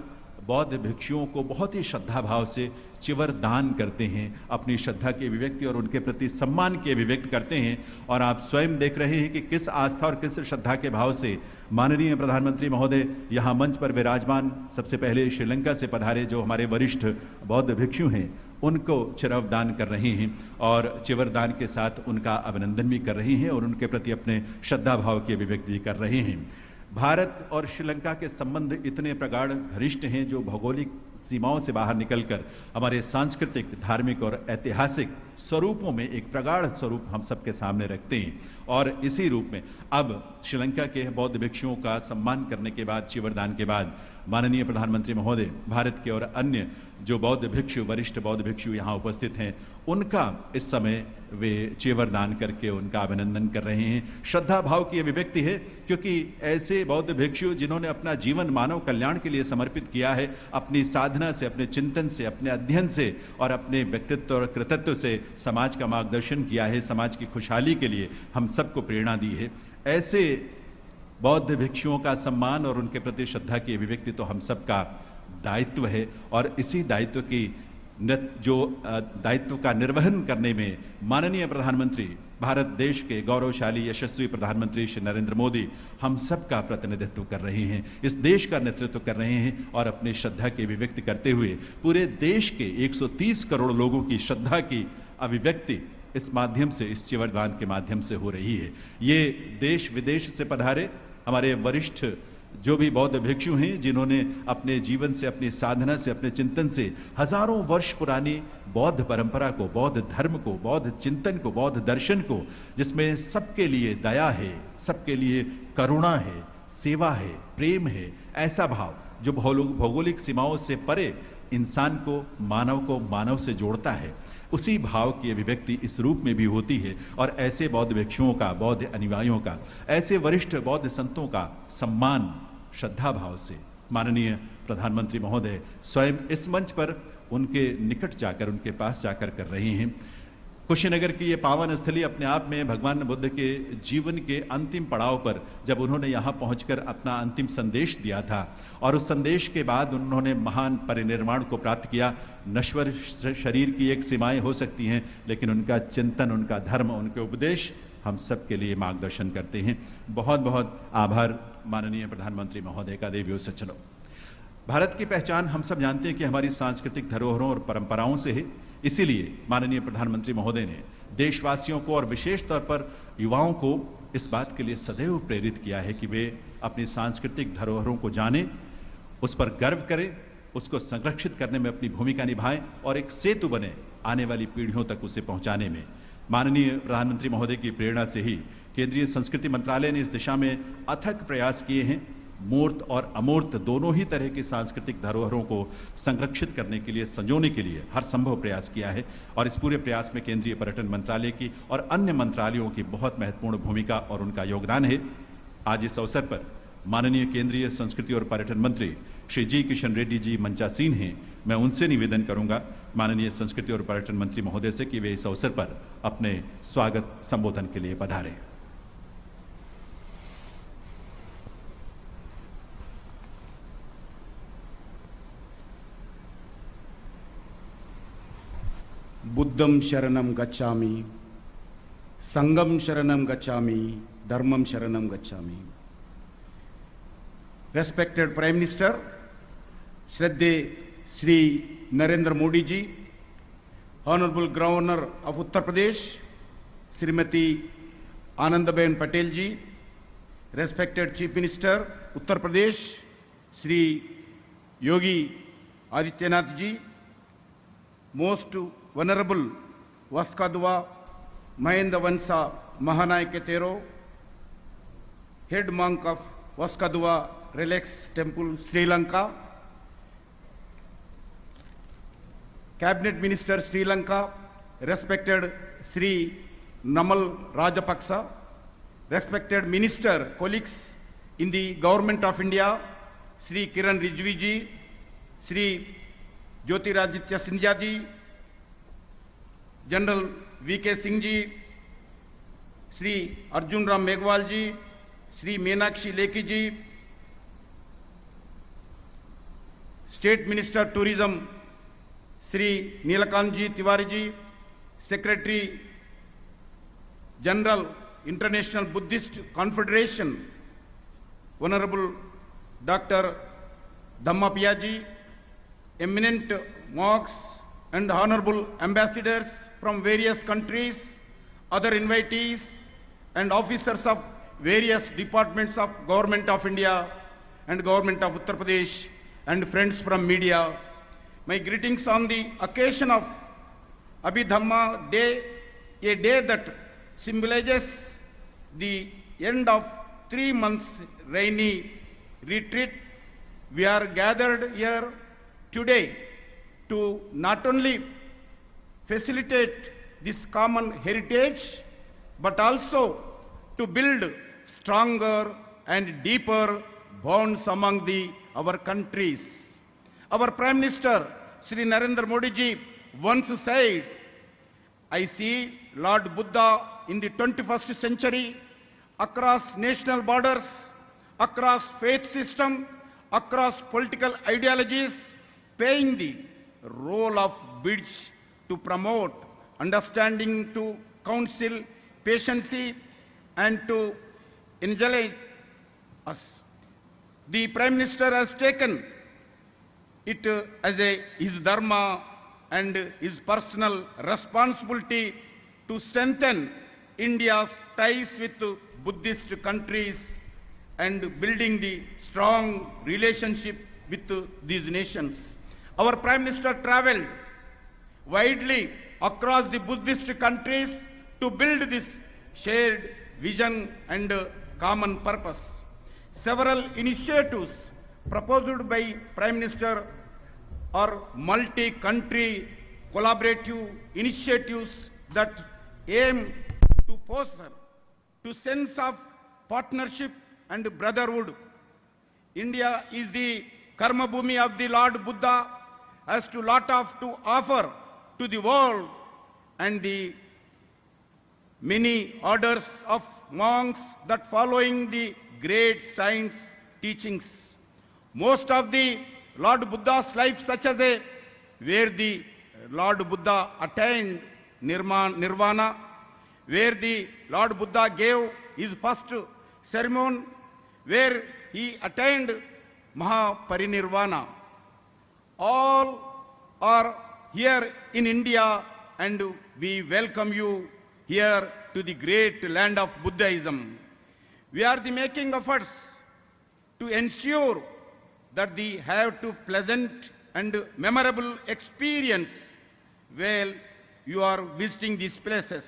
बौद्ध भिक्षुओं को बहुत ही श्रद्धा भाव से चिवर दान करते हैं, अपनी श्रद्धा की अभिव्यक्ति और उनके प्रति सम्मान की अभिव्यक्ति करते हैं। और आप स्वयं देख रहे हैं कि किस आस्था और किस श्रद्धा के भाव से माननीय प्रधानमंत्री महोदय यहां मंच पर विराजमान सबसे पहले श्रीलंका से पधारे जो हमारे वरिष्ठ बौद्ध भिक्षु हैं उनको चिरव दान कर रहे हैं और चिवर दान के साथ उनका अभिनंदन भी कर रहे हैं और उनके प्रति अपने श्रद्धा भाव की अभिव्यक्ति कर रहे हैं। भारत और श्रीलंका के संबंध इतने प्रगाढ़ घनिष्ठ हैं जो भौगोलिक सीमाओं से बाहर निकलकर हमारे सांस्कृतिक, धार्मिक और ऐतिहासिक स्वरूपों में एक प्रगाढ़ स्वरूप हम सबके सामने रखते हैं। और इसी रूप में अब श्रीलंका के बौद्ध भिक्षुओं का सम्मान करने के बाद, चिवरदान के बाद माननीय प्रधानमंत्री महोदय भारत के और अन्य जो बौद्ध भिक्षु, वरिष्ठ बौद्ध भिक्षु यहां उपस्थित हैं, उनका इस समय वे चिवरदान करके उनका अभिनंदन कर रहे हैं। श्रद्धा भाव की अभिव्यक्ति है, क्योंकि ऐसे बौद्ध भिक्षु जिन्होंने अपना जीवन मानव कल्याण के लिए समर्पित किया है, अपनी साधना से, अपने चिंतन से, अपने अध्ययन से और अपने व्यक्तित्व और कृतित्व से समाज का मार्गदर्शन किया है, समाज की खुशहाली के लिए हम सबको प्रेरणा दी है, ऐसे बौद्ध भिक्षुओं का सम्मान और उनके प्रति श्रद्धा की अभिव्यक्ति तो हम सबका दायित्व है। और इसी दायित्व की जो दायित्व का निर्वहन करने में माननीय प्रधानमंत्री, भारत देश के गौरवशाली यशस्वी प्रधानमंत्री श्री नरेंद्र मोदी हम सबका प्रतिनिधित्व कर रहे हैं, इस देश का नेतृत्व कर रहे हैं और अपनी श्रद्धा की अभिव्यक्ति करते हुए पूरे देश के 130 करोड़ लोगों की श्रद्धा की अभिव्यक्ति इस माध्यम से, इस चिवरदान के माध्यम से हो रही है। ये देश विदेश से पधारे हमारे वरिष्ठ जो भी बौद्ध भिक्षु हैं, जिन्होंने अपने जीवन से, अपनी साधना से, अपने चिंतन से हजारों वर्ष पुरानी बौद्ध परंपरा को, बौद्ध धर्म को, बौद्ध चिंतन को, बौद्ध दर्शन को, जिसमें सबके लिए दया है, सबके लिए करुणा है, सेवा है, प्रेम है, ऐसा भाव जो भौगोलिक सीमाओं से परे इंसान को मानव से जोड़ता है, उसी भाव की अभिव्यक्ति इस रूप में भी होती है। और ऐसे बौद्ध भिक्षुओं का, बौद्ध अनुयायियों का, ऐसे वरिष्ठ बौद्ध संतों का सम्मान श्रद्धा भाव से माननीय प्रधानमंत्री महोदय स्वयं इस मंच पर उनके निकट जाकर, उनके पास जाकर कर रहे हैं। कुशीनगर की ये पावन स्थली अपने आप में भगवान बुद्ध के जीवन के अंतिम पड़ाव पर जब उन्होंने यहां पहुंचकर अपना अंतिम संदेश दिया था और उस संदेश के बाद उन्होंने महान परिनिर्वाण को प्राप्त किया। नश्वर शरीर की एक सीमाएं हो सकती हैं, लेकिन उनका चिंतन, उनका धर्म, उनके उपदेश हम सबके लिए मार्गदर्शन करते हैं। बहुत बहुत आभार माननीय प्रधानमंत्री महोदय का देवियों सज्जनों। भारत की पहचान हम सब जानते हैं कि हमारी सांस्कृतिक धरोहरों और परंपराओं से है। इसीलिए माननीय प्रधानमंत्री महोदय ने देशवासियों को और विशेष तौर पर युवाओं को इस बात के लिए सदैव प्रेरित किया है कि वे अपनी सांस्कृतिक धरोहरों को जानें, उस पर गर्व करें, उसको संरक्षित करने में अपनी भूमिका निभाएं और एक सेतु बने आने वाली पीढ़ियों तक उसे पहुंचाने में। माननीय प्रधानमंत्री महोदय की प्रेरणा से ही केंद्रीय संस्कृति मंत्रालय ने इस दिशा में अथक प्रयास किए हैं। मूर्त और अमूर्त दोनों ही तरह की सांस्कृतिक धरोहरों को संरक्षित करने के लिए, संजोने के लिए हर संभव प्रयास किया है और इस पूरे प्रयास में केंद्रीय पर्यटन मंत्रालय की और अन्य मंत्रालयों की बहुत महत्वपूर्ण भूमिका और उनका योगदान है। आज इस अवसर पर माननीय केंद्रीय संस्कृति और पर्यटन मंत्री श्री जी किशन रेड्डी जी मंचासीन हैं। मैं उनसे निवेदन करूंगा माननीय संस्कृति और पर्यटन मंत्री महोदय से कि वे इस अवसर पर अपने स्वागत संबोधन के लिए पधारें। बुद्धं शरणं गच्छामि, संघं शरणं गच्छामि, धर्मं शरणं गच्छामि. Respected Prime Minister, Shraddhe Shri Narendra Modi ji, Honorable Governor of Uttar Pradesh, Srimati Anandaben Patel ji, Respected Chief Minister Uttar Pradesh, Shri Yogi Adityanath ji, Most Venerable Vaskadwa Mahendra Vansa Mahanayake Tero, Head Monk of Vaskadwa Relax Temple, Sri Lanka, Cabinet Minister Sri Lanka, respected Sri Namal Rajapaksa, respected Minister, colleagues in the Government of India, Sri Kiran Rijju ji, Sri Jyotiraditya Scindia ji, General V.K. Singh ji, Sri Arjun Ram Meghwal ji, Sri Meenakshi Lekhi ji, State Minister Tourism Sri Neelakant ji Tiwari ji, Secretary General International Buddhist Confederation Venerable Dr. Dhammapaya ji, eminent monks and honorable ambassadors from various countries, other invitees and officers of various departments of Government of India and Government of Uttar Pradesh, and friends from media. My greetings on the occasion of Abhidhamma Day, a day that symbolizes the end of 3 months rainy retreat. We are gathered here today to not only facilitate this common heritage, but also to build stronger and deeper bonds among our countries. Our Prime Minister, Shri Narendra Modi ji, once said, I see Lord Buddha in the 21st century, across national borders, across faith system, across political ideologies, playing the role of bridge to promote understanding, to counsel patience, and to enjoy us. The Prime Minister has taken it as his dharma and his personal responsibility to strengthen India's ties with Buddhist countries and building the strong relationship with these nations. Our Prime Minister traveled widely across the Buddhist countries to build this shared vision and common purpose. Several initiatives proposed by Prime Minister are multi-country collaborative initiatives that aim to foster to sense of partnership and brotherhood. India is the karma bhumi of the Lord Buddha, has a lot to offer to the world, and the many orders of monks that following the great science teachings. Most of the Lord Buddha's life, such as where the Lord Buddha attained nirvana, where the Lord Buddha gave his first sermon, where he attained Mahaparinirvana. All are here in India, and we welcome you here to the great land of Buddhism. We are making efforts to ensure that they have to pleasant and memorable experience while you are visiting these places.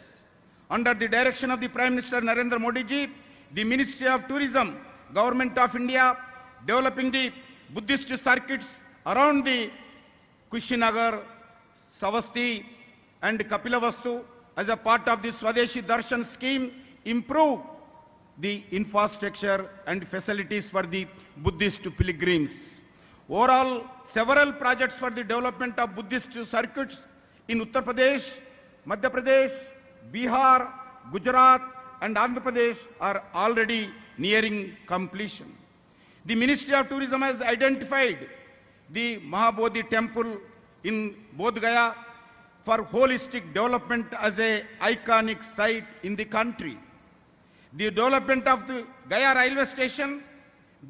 Under the direction of the Prime Minister Narendra Modi ji, the Ministry of Tourism, Government of India, developing the Buddhist circuits around the Kushinagar, Savasti and Kapilavastu as a part of the Swadeshi Darshan scheme, improve the infrastructure and facilities for the Buddhist pilgrims. Overall, several projects for the development of Buddhist circuits in Uttar Pradesh, Madhya Pradesh, Bihar, Gujarat and Andhra Pradesh are already nearing completion. The Ministry of Tourism has identified the Mahabodhi temple in Bodh Gaya for holistic development as a iconic site in the country. The development of the Gaya railway station,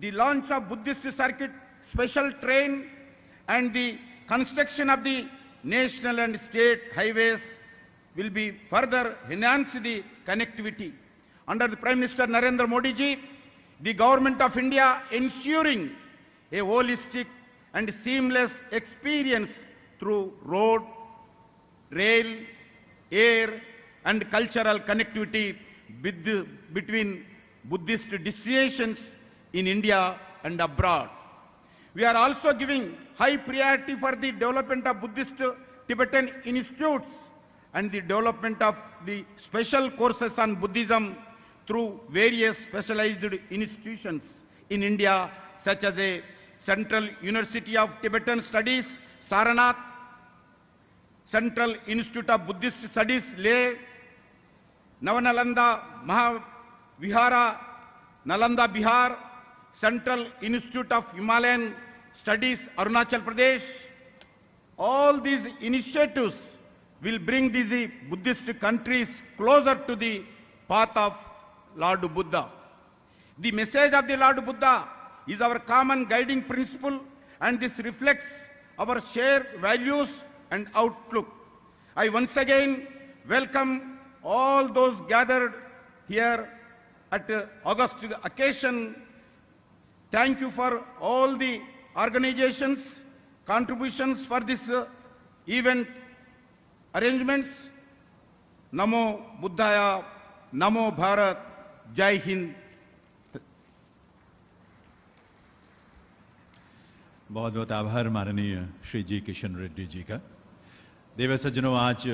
the launch of Buddhist circuit special train, and the construction of the national and state highways will be further enhance the connectivity. Under the Prime Minister Narendra Modi ji, the Government of India ensuring a holistic and seamless experience through road, rail, air, and cultural connectivity between Buddhist destinations in India and abroad. We are also giving high priority for the development of Buddhist Tibetan institutes and the development of the special courses on Buddhism through various specialized institutions in India, such as a Central University of Tibetan Studies, Saranath, Central Institute of Buddhist Studies, Leh, Navanalanda Mahavihara, Nalanda, Bihar, Central Institute of Himalayan Studies, Arunachal Pradesh. All these initiatives will bring these Buddhist countries closer to the path of Lord Buddha. The message of the Lord Buddha is our common guiding principle, and this reflects our shared values and outlook. I once again welcome all those gathered here at August occasion. Thank you for all the organizations' contributions for this event arrangements. Namo Buddhaya, Namo Bharat, Jai Hind. बहुत बहुत आभार माननीय Shri G Kishan Reddy जी का। देव सज्जनों, आज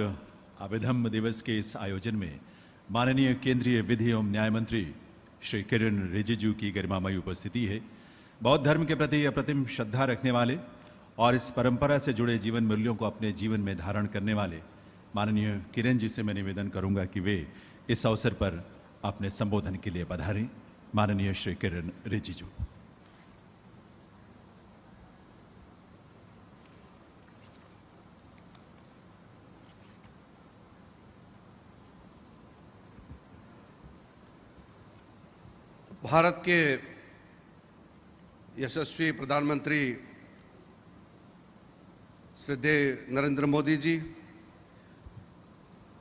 अभिधम्म दिवस के इस आयोजन में माननीय केंद्रीय विधि एवं न्याय मंत्री श्री किरण रिजिजू की गरिमामयी उपस्थिति है। बौद्ध धर्म के प्रति अप्रतिम श्रद्धा रखने वाले और इस परंपरा से जुड़े जीवन मूल्यों को अपने जीवन में धारण करने वाले माननीय किरण जी से मैं निवेदन करूंगा कि वे इस अवसर पर अपने संबोधन के लिए पधारें। माननीय श्री किरण रिजिजू। भारत के यशस्वी प्रधानमंत्री श्रद्धेय नरेंद्र मोदी जी,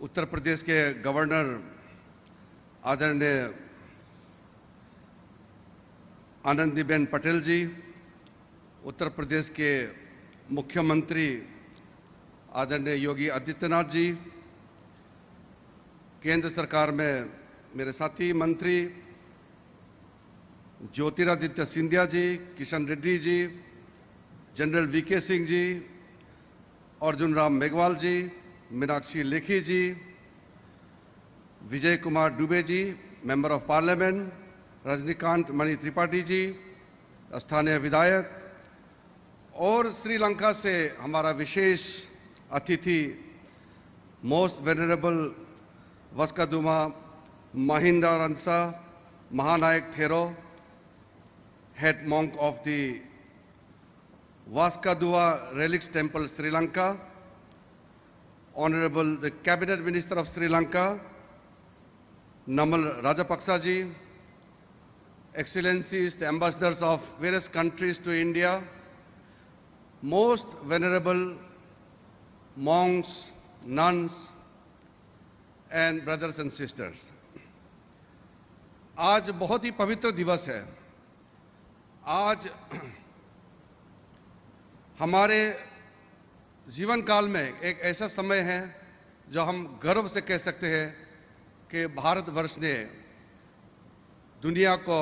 उत्तर प्रदेश के गवर्नर आदरणीय आनंदीबेन पटेल जी, उत्तर प्रदेश के मुख्यमंत्री आदरणीय योगी आदित्यनाथ जी, केंद्र सरकार में मेरे साथी मंत्री Jyotiraditya Scindia ji, Kishan Reddy ji, general VK Singh ji, Arjun Ram Meghwal ji, Meenakshi Lekhi ji, Vijay Kumar Dubey ji, member of parliament, Rajnikant Mani Tripathi ji, स्थानीय विधायक, और श्रीलंका से हमारा विशेष अतिथि most venerable Waskaduwe Mahinda Ransa Mahanayake Thero, head monk of the Vaskadua Relics Temple, Sri Lanka, Honorable the Cabinet Minister of Sri Lanka, Namal Rajapaksa ji, Excellencies, the ambassadors of various countries to India, most venerable monks, nuns, and brothers and sisters. आज बहुत ही पवित्र दिवस है। आज हमारे जीवन काल में एक ऐसा समय है जो हम गर्व से कह सकते हैं कि भारतवर्ष ने दुनिया को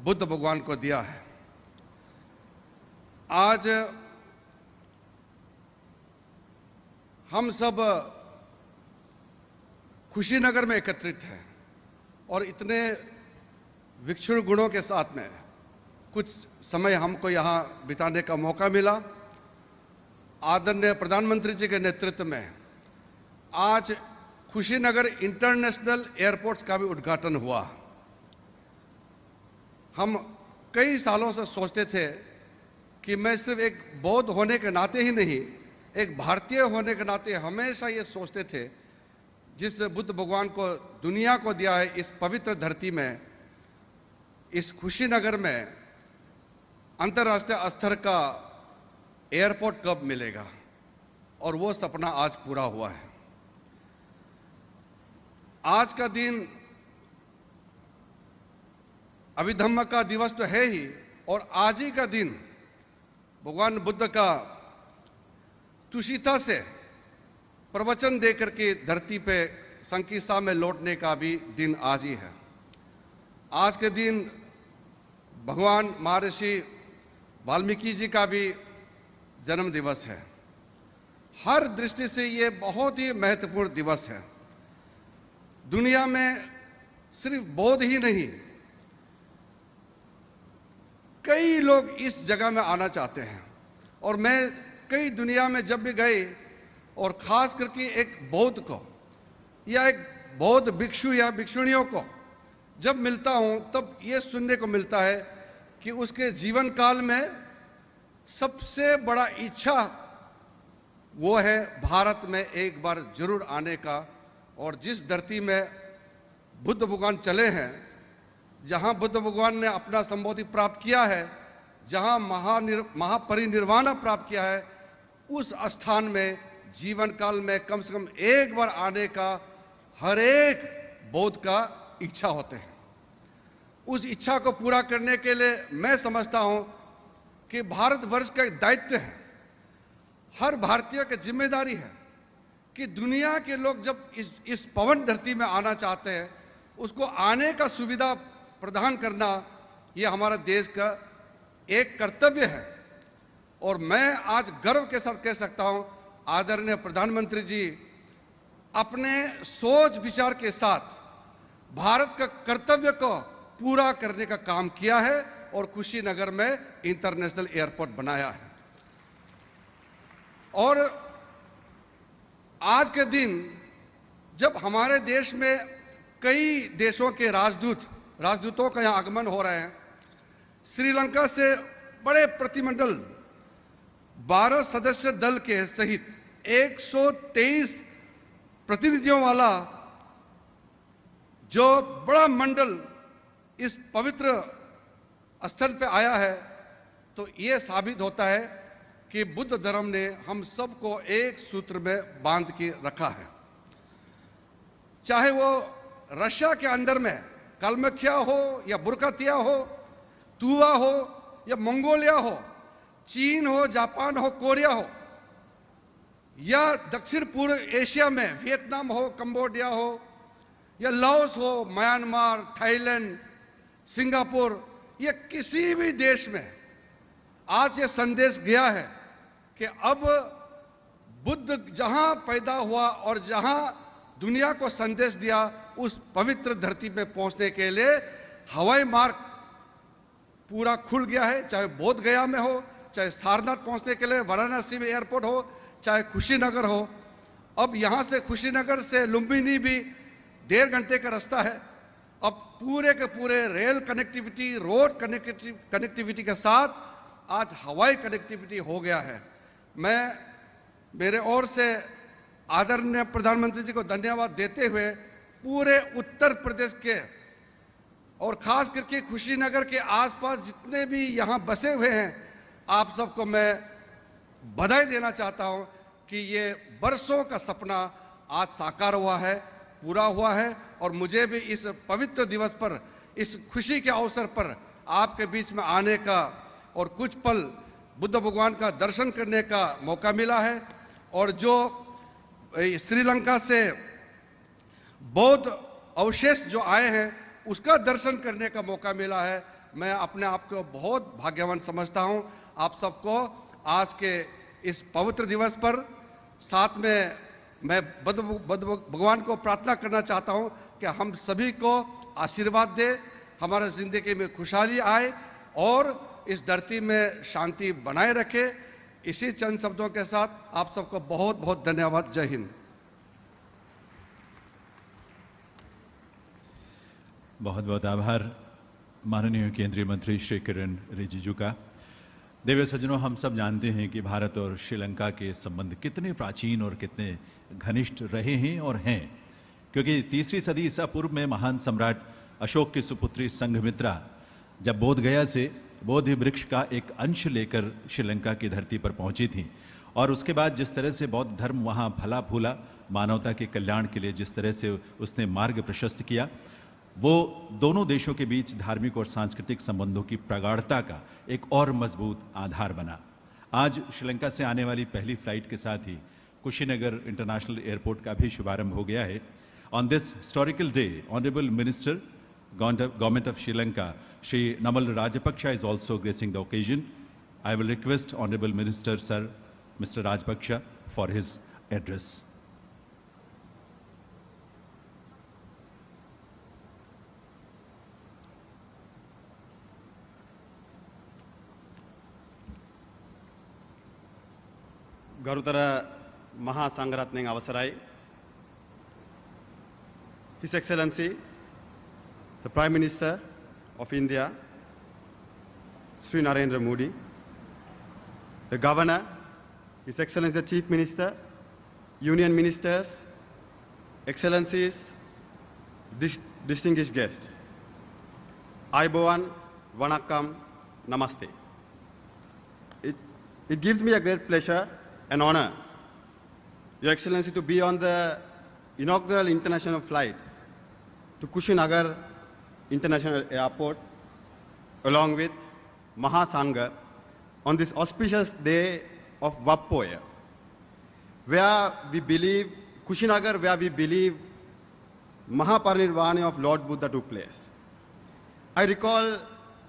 बुद्ध भगवान को दिया है। आज हम सब खुशीनगर में एकत्रित हैं और इतने विक्षुण गुणों के साथ में कुछ समय हमको यहां बिताने का मौका मिला। आदरणीय प्रधानमंत्री जी के नेतृत्व में आज खुशीनगर इंटरनेशनल एयरपोर्ट का भी उद्घाटन हुआ। हम कई सालों से सोचते थे कि मैं सिर्फ एक बौद्ध होने के नाते ही नहीं एक भारतीय होने के नाते हमेशा ये सोचते थे, जिस बुद्ध भगवान को दुनिया को दिया है इस पवित्र धरती में, इस कुशीनगर में अंतर्राष्ट्रीय स्तर का एयरपोर्ट कब मिलेगा, और वो सपना आज पूरा हुआ है। आज का दिन अभिधम्म का दिवस तो है ही, और आज ही का दिन भगवान बुद्ध का तुषिता से प्रवचन देकर के धरती पे संकिसा में लौटने का भी दिन आज ही है। आज के दिन भगवान महर्षि वाल्मीकि जी का भी जन्म दिवस है। हर दृष्टि से ये बहुत ही महत्वपूर्ण दिवस है। दुनिया में सिर्फ बौद्ध ही नहीं, कई लोग इस जगह में आना चाहते हैं, और मैं कई दुनिया में जब भी गए, और खास करके एक बौद्ध को या एक बौद्ध भिक्षु या भिक्षुणियों को जब मिलता हूं, तब यह सुनने को मिलता है कि उसके जीवन काल में सबसे बड़ा इच्छा वो है भारत में एक बार जरूर आने का। और जिस धरती में बुद्ध भगवान चले हैं, जहां बुद्ध भगवान ने अपना संबोधि प्राप्त किया है, जहां महापरिनिर्वाण प्राप्त किया है, उस स्थान में जीवन काल में कम से कम एक बार आने का हर एक बौद्ध का इच्छा होते हैं। उस इच्छा को पूरा करने के लिए मैं समझता हूं कि भारतवर्ष का एक दायित्व है, हर भारतीय की जिम्मेदारी है कि दुनिया के लोग जब इस पवन धरती में आना चाहते हैं, उसको आने का सुविधा प्रदान करना, यह हमारा देश का एक कर्तव्य है। और मैं आज गर्व के साथ कह सकता हूं, आदरणीय प्रधानमंत्री जी अपने सोच विचार के साथ भारत का कर्तव्य को पूरा करने का काम किया है, और कुशीनगर में इंटरनेशनल एयरपोर्ट बनाया है। और आज के दिन जब हमारे देश में कई देशों के राजदूतों का यहां आगमन हो रहे हैं, श्रीलंका से बड़े प्रतिनिधिमंडल 12 सदस्य दल के सहित 123 प्रतिनिधियों वाला जो बड़ा मंडल इस पवित्र स्थल पे आया है, तो यह साबित होता है कि बुद्ध धर्म ने हम सबको एक सूत्र में बांध के रखा है। चाहे वो रशिया के अंदर में कालमख्या हो या बुरकातिया हो, तुवा हो या मंगोलिया हो, चीन हो, जापान हो, कोरिया हो, या दक्षिण पूर्व एशिया में वियतनाम हो, कंबोडिया हो, या लाओस हो, म्यांमार, थाईलैंड, सिंगापुर, या किसी भी देश में आज ये संदेश गया है कि अब बुद्ध जहां पैदा हुआ और जहां दुनिया को संदेश दिया, उस पवित्र धरती पे पहुंचने के लिए हवाई मार्ग पूरा खुल गया है। चाहे बोध गया में हो, चाहे सारनाथ पहुंचने के लिए वाराणसी में एयरपोर्ट हो, चाहे कुशीनगर हो। अब यहां से कुशीनगर से लुम्बिनी भी 1.5 घंटे का रास्ता है। अब पूरे के पूरे रेल कनेक्टिविटी, रोड कनेक्टिविटी के साथ आज हवाई कनेक्टिविटी हो गया है। मैं मेरे ओर से आदरणीय प्रधानमंत्री जी को धन्यवाद देते हुए पूरे उत्तर प्रदेश के और खास करके कुशीनगर के आसपास जितने भी यहां बसे हुए हैं, आप सबको मैं बधाई देना चाहता हूं कि ये बरसों का सपना आज साकार हुआ है, पूरा हुआ है। और मुझे भी इस पवित्र दिवस पर, इस खुशी के अवसर पर आपके बीच में आने का और कुछ पल बुद्ध भगवान का दर्शन करने का मौका मिला है। और जो श्रीलंका से बौद्ध अवशेष जो आए हैं, उसका दर्शन करने का मौका मिला है। मैं अपने आप को बहुत भाग्यवान समझता हूं। आप सबको आज के इस पवित्र दिवस पर साथ में मैं बुद्ध भगवान को प्रार्थना करना चाहता हूं कि हम सभी को आशीर्वाद दे, हमारा जिंदगी में खुशहाली आए और इस धरती में शांति बनाए रखे। इसी चंद शब्दों के साथ आप सबको बहुत बहुत धन्यवाद। जय हिंद। बहुत बहुत आभार माननीय केंद्रीय मंत्री श्री किरण रिजिजू का। दिव्य सज्जनों, हम सब जानते हैं कि भारत और श्रीलंका के संबंध कितने प्राचीन और कितने घनिष्ठ रहे हैं और हैं, क्योंकि 3री सदी ईसा पूर्व में महान सम्राट अशोक की सुपुत्री संघमित्रा जब बोध गया से बोधि वृक्ष का एक अंश लेकर श्रीलंका की धरती पर पहुंची थी, और उसके बाद जिस तरह से बौद्ध धर्म वहां फला फूला, मानवता के कल्याण के लिए जिस तरह से उसने मार्ग प्रशस्त किया, वो दोनों देशों के बीच धार्मिक और सांस्कृतिक संबंधों की प्रगाढ़ता का एक और मजबूत आधार बना। आज श्रीलंका से आने वाली पहली फ्लाइट के साथ ही कुशीनगर इंटरनेशनल एयरपोर्ट का भी शुभारंभ हो गया है। On this historical day, honourable minister Government of Sri Lanka, Shri Namal Rajapaksa is also gracing the occasion. I will request Honorable Minister Sir, Mr. Rajapaksa for his address. ගරුතර මහා සංඝරත්නයන් අවසරයි. His Excellency the Prime Minister of India, Sri Narendra Modi, the Governor, His Excellency the Chief Minister, Union Ministers, Excellencies, distinguished guests, Ayubowan, Vanakkam, Namaste. It gives me a great pleasure and honor, Your Excellency, to be on the inaugural international flight to Kushinagar International Airport along with Mahasangha on this auspicious day of Vappoya, where we believe, Kushinagar, where we believe Mahaparinirvana of Lord Buddha took place. I recall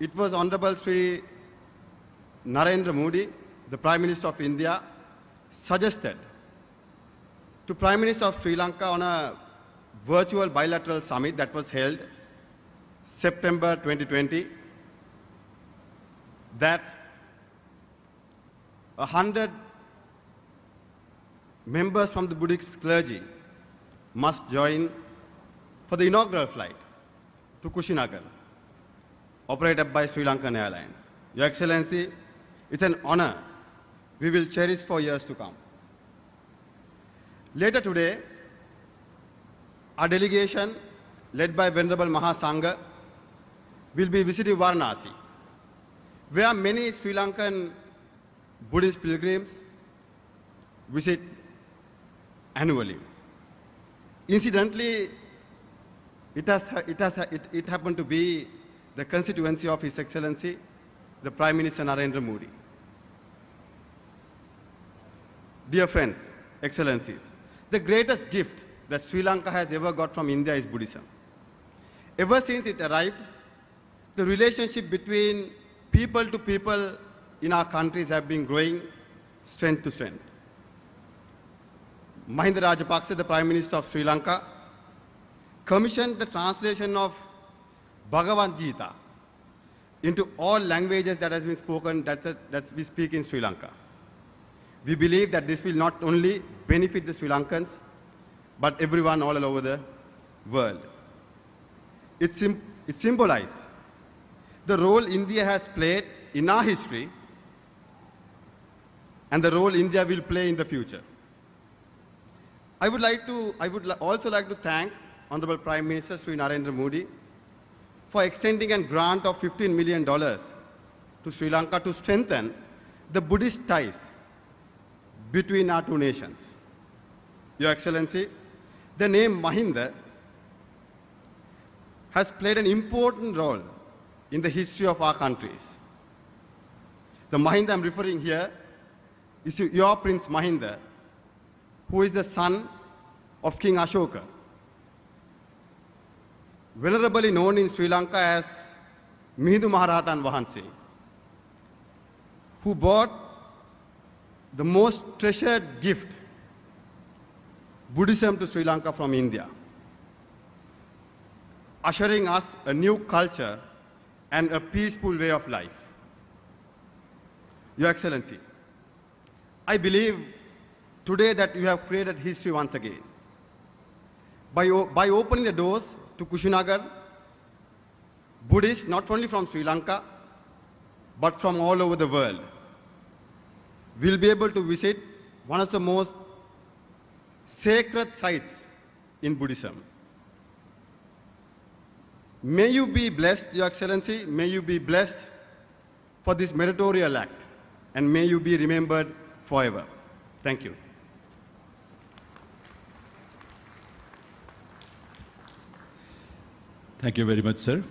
it was Honorable Sri Narendra Modi, the Prime Minister of India, suggested to Prime Minister of Sri Lanka on a virtual bilateral summit that was held September 2020 that 100 members from the Buddhist clergy must join for the inaugural flight to Kushinagar, operated by Sri Lankan Airlines. Your Excellency, it's an honor we will cherish for years to come. Later today, our delegation, led by Venerable Mahasangha, will be visiting Varanasi, where many Sri Lankan Buddhist pilgrims visit annually. Incidentally, it happened to be the constituency of His Excellency, the Prime Minister Narendra Modi. Dear friends, Excellencies, the greatest gift that Sri Lanka has ever got from India is Buddhism. Ever since it arrived, the relationship between people to people in our countries have been growing strength to strength. Mahinda Rajapaksa, the Prime Minister of Sri Lanka, commissioned the translation of Bhagavad Gita into all languages that has been spoken, that we speak in Sri Lanka. We believe that this will not only benefit the Sri Lankans, but everyone all over the world. It symbolizes the role India has played in our history and the role India will play in the future. I would also like to thank Honorable Prime Minister Sri Narendra Modi for extending a grant of $15 million to Sri Lanka to strengthen the Buddhist ties between our two nations. Your Excellency, the name Mahinda has played an important role in the history of our countries. The Mahinda I'm referring here is your Prince Mahinda, who is the son of King Ashoka, venerably known in Sri Lanka as Mihindu Maharatan Vahanse, who brought the most treasured gift, Buddhism, to Sri Lanka from India, ushering us a new culture and a peaceful way of life. Your Excellency, I believe today that you have created history once again. By opening the doors to Kushinagar, Buddhists, not only from Sri Lanka, but from all over the world, will be able to visit one of the most sacred sites in Buddhism. May you be blessed, Your Excellency, may you be blessed for this meritorious act, and may you be remembered forever. Thank you. Thank you very much, sir.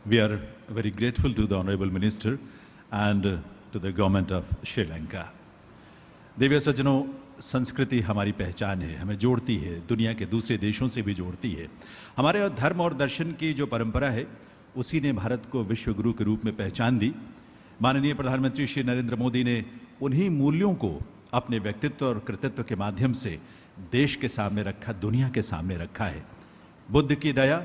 We are very grateful to the Honorable Minister and to the government of Sri Lanka. देवी सज्जनों, संस्कृति हमारी पहचान है, हमें जोड़ती है, दुनिया के दूसरे देशों से भी जोड़ती है। हमारे धर्म और दर्शन की जो परंपरा है, उसी ने भारत को विश्व गुरु के रूप में पहचान दी। माननीय प्रधानमंत्री श्री नरेंद्र मोदी ने उन्हीं मूल्यों को अपने व्यक्तित्व और कृतित्व के माध्यम से देश के सामने रखा, दुनिया के सामने रखा है। बुद्ध की दया,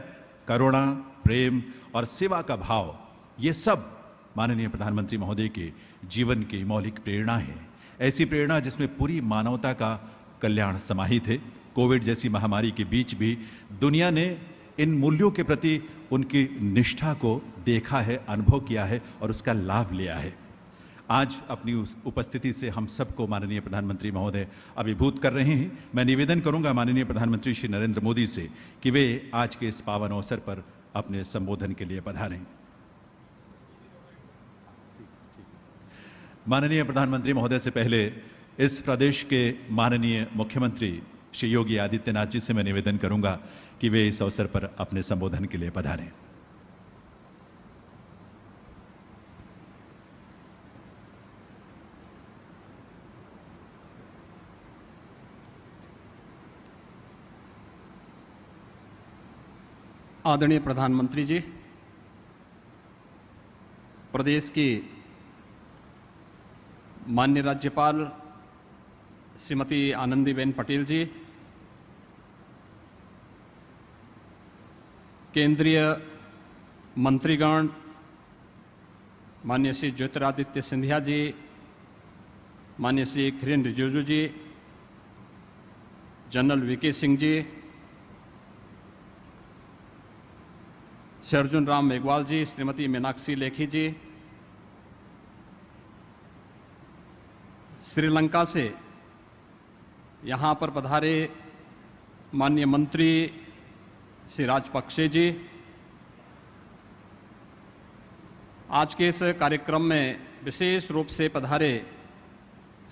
करुणा, प्रेम और सेवा का भाव, ये सब माननीय प्रधानमंत्री महोदय के जीवन की मौलिक प्रेरणा है। ऐसी प्रेरणा जिसमें पूरी मानवता का कल्याण समाहित है। कोविड जैसी महामारी के बीच भी दुनिया ने इन मूल्यों के प्रति उनकी निष्ठा को देखा है, अनुभव किया है और उसका लाभ लिया है। आज अपनी उस उपस्थिति से हम सबको माननीय प्रधानमंत्री महोदय अभिभूत कर रहे हैं। मैं निवेदन करूंगा माननीय प्रधानमंत्री श्री नरेंद्र मोदी से कि वे आज के इस पावन अवसर पर अपने संबोधन के लिए पधारें। माननीय प्रधानमंत्री महोदय से पहले इस प्रदेश के माननीय मुख्यमंत्री श्री योगी आदित्यनाथ जी से मैं निवेदन करूंगा कि वे इस अवसर पर अपने संबोधन के लिए पधारें। आदरणीय प्रधानमंत्री जी, प्रदेश की माननीय राज्यपाल श्रीमती आनंदीबेन पटेल जी, केंद्रीय मंत्रीगण माननीय श्री ज्योतिरादित्य सिंधिया जी, माननीय श्री किरेन रिजिजू जी, जनरल वीके सिंह जी, श्री अर्जुन राम मेघवाल जी, श्रीमती मीनाक्षी लेखी जी, श्रीलंका से यहां पर पधारे माननीय मंत्री श्री राजपक्षे जी, आज के इस कार्यक्रम में विशेष रूप से पधारे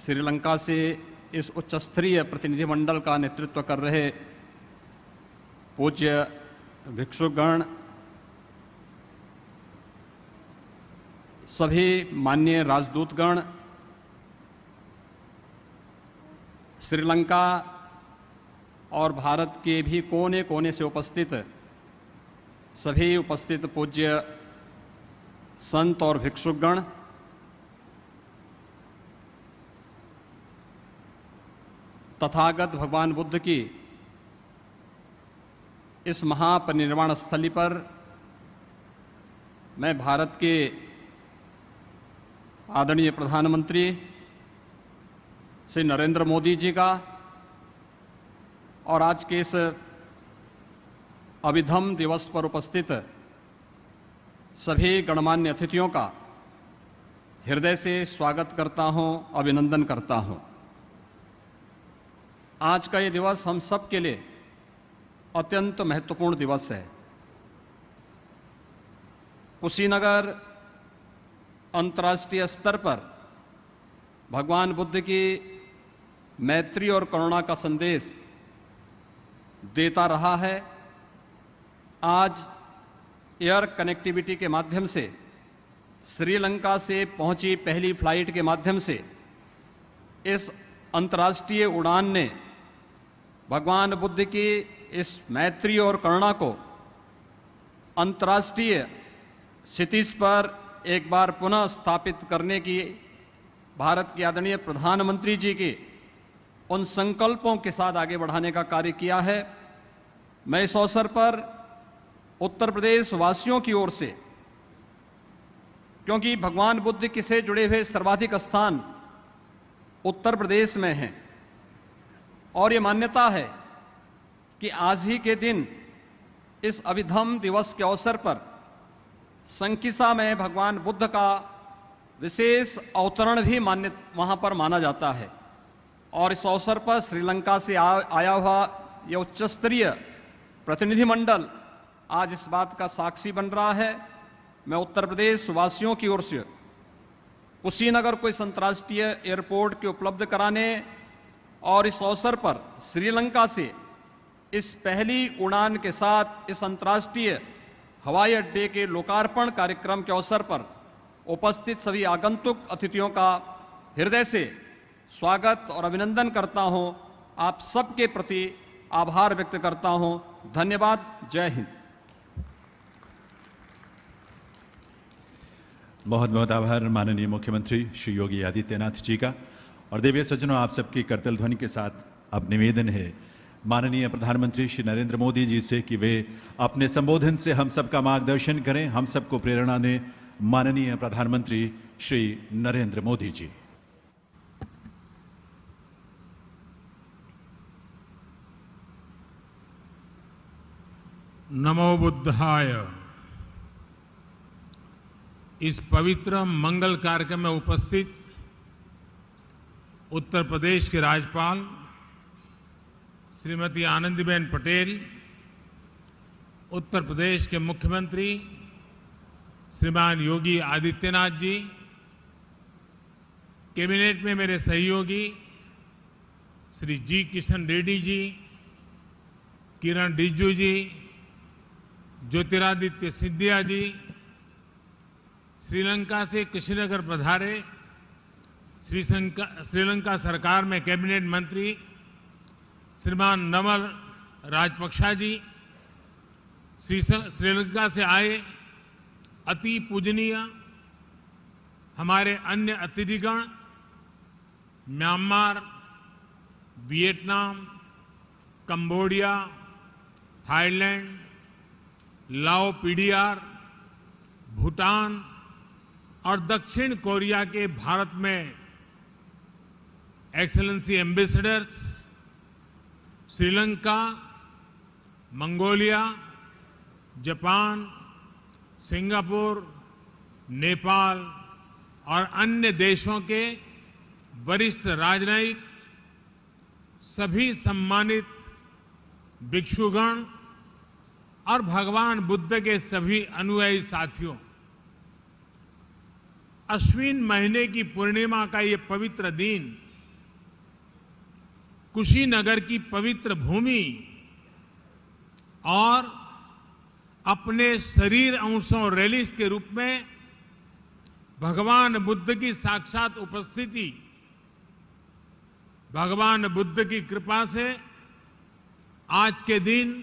श्रीलंका से इस उच्च स्तरीय प्रतिनिधिमंडल का नेतृत्व कर रहे पूज्य भिक्षुगण, सभी माननीय राजदूतगण, श्रीलंका और भारत के भी कोने कोने से उपस्थित सभी उपस्थित पूज्य संत और भिक्षुगण, तथागत भगवान बुद्ध की इस महापरिनिर्वाण स्थली पर मैं भारत के आदरणीय प्रधानमंत्री श्री नरेंद्र मोदी जी का और आज के इस अभिधम दिवस पर उपस्थित सभी गणमान्य अतिथियों का हृदय से स्वागत करता हूं, अभिनंदन करता हूं। आज का ये दिवस हम सब के लिए अत्यंत महत्वपूर्ण दिवस है। कुशीनगर अंतर्राष्ट्रीय स्तर पर भगवान बुद्ध की मैत्री और करुणा का संदेश देता रहा है। आज एयर कनेक्टिविटी के माध्यम से श्रीलंका से पहुंची पहली फ्लाइट के माध्यम से इस अंतर्राष्ट्रीय उड़ान ने भगवान बुद्ध की इस मैत्री और करुणा को अंतर्राष्ट्रीय क्षितिज पर एक बार पुनः स्थापित करने की भारत के आदरणीय प्रधानमंत्री जी के उन संकल्पों के साथ आगे बढ़ाने का कार्य किया है। मैं इस अवसर पर उत्तर प्रदेश वासियों की ओर से, क्योंकि भगवान बुद्ध के से जुड़े हुए सर्वाधिक स्थान उत्तर प्रदेश में हैं और ये मान्यता है कि आज ही के दिन इस अभिधम दिवस के अवसर पर संकिसा में भगवान बुद्ध का विशेष अवतरण भी वहां पर माना जाता है। और इस अवसर पर श्रीलंका से आया हुआ यह उच्च स्तरीय प्रतिनिधिमंडल आज इस बात का साक्षी बन रहा है। मैं उत्तर प्रदेश वासियों की ओर से कुशीनगर को इस अंतर्राष्ट्रीय एयरपोर्ट के उपलब्ध कराने और इस अवसर पर श्रीलंका से इस पहली उड़ान के साथ इस अंतर्राष्ट्रीय हवाई अड्डे के लोकार्पण कार्यक्रम के अवसर पर उपस्थित सभी आगंतुक अतिथियों का हृदय से स्वागत और अभिनंदन करता हूं। आप सबके प्रति आभार व्यक्त करता हूं। धन्यवाद। जय हिंद। बहुत बहुत आभार माननीय मुख्यमंत्री श्री योगी आदित्यनाथ जी का। और देवीय सज्जनों, आप सबकी करतल ध्वनि के साथ अब निवेदन है माननीय प्रधानमंत्री श्री नरेंद्र मोदी जी से कि वे अपने संबोधन से हम सबका मार्गदर्शन करें, हम सबको प्रेरणा दें। माननीय प्रधानमंत्री श्री नरेंद्र मोदी जी। नमो बुद्धाय। इस पवित्र मंगल कार्यक्रम में उपस्थित उत्तर प्रदेश के राज्यपाल श्रीमती आनंदीबेन पटेल, उत्तर प्रदेश के मुख्यमंत्री श्रीमान योगी आदित्यनाथ जी, कैबिनेट में मेरे सहयोगी श्री जी किशन रेड्डी जी, किरण रिजिजू जी, ज्योतिरादित्य सिंधिया जी, श्रीलंका से कुशीनगर पधारे श्रीलंका सरकार में कैबिनेट मंत्री श्रीमान नमल राजपक्षा जी, श्रीलंका से आए अति पूजनीय हमारे अन्य अतिथिगण, म्यांमार, वियतनाम, कंबोडिया, थाईलैंड, लाओ पीडीआर, भूटान और दक्षिण कोरिया के भारत में excellency ambassadors, Sri Lanka, Mongolia, Japan, Singapore, Nepal और अन्य देशों के वरिष्ठ राजनयिक, सभी सम्मानित भिक्षुगण और भगवान बुद्ध के सभी अनुयायी साथियों, अश्विन महीने की पूर्णिमा का ये पवित्र दिन कुशीनगर की पवित्र भूमि और अपने शरीर अंशों रैलिस के रूप में भगवान बुद्ध की साक्षात उपस्थिति, भगवान बुद्ध की कृपा से आज के दिन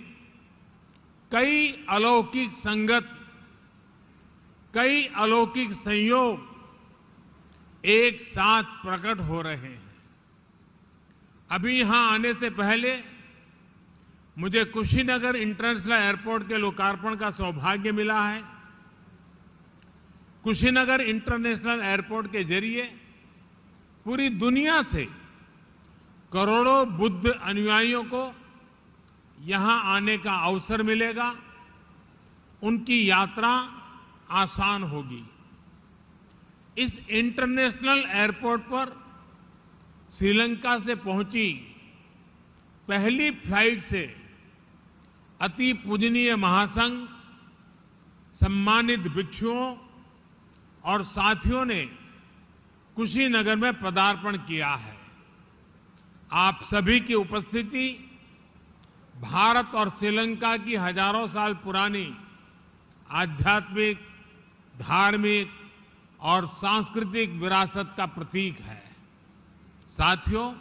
कई अलौकिक संगत, कई अलौकिक संयोग एक साथ प्रकट हो रहे हैं। अभी यहां आने से पहले मुझे कुशीनगर इंटरनेशनल एयरपोर्ट के लोकार्पण का सौभाग्य मिला है। कुशीनगर इंटरनेशनल एयरपोर्ट के जरिए पूरी दुनिया से करोड़ों बुद्ध अनुयायियों को यहां आने का अवसर मिलेगा, उनकी यात्रा आसान होगी। इस इंटरनेशनल एयरपोर्ट पर श्रीलंका से पहुंची पहली फ्लाइट से अति पूजनीय महासंघ, सम्मानित भिक्षुओं और साथियों ने कुशीनगर में पदार्पण किया है। आप सभी की उपस्थिति भारत और श्रीलंका की हजारों साल पुरानी आध्यात्मिक, धार्मिक और सांस्कृतिक विरासत का प्रतीक है। साथियों,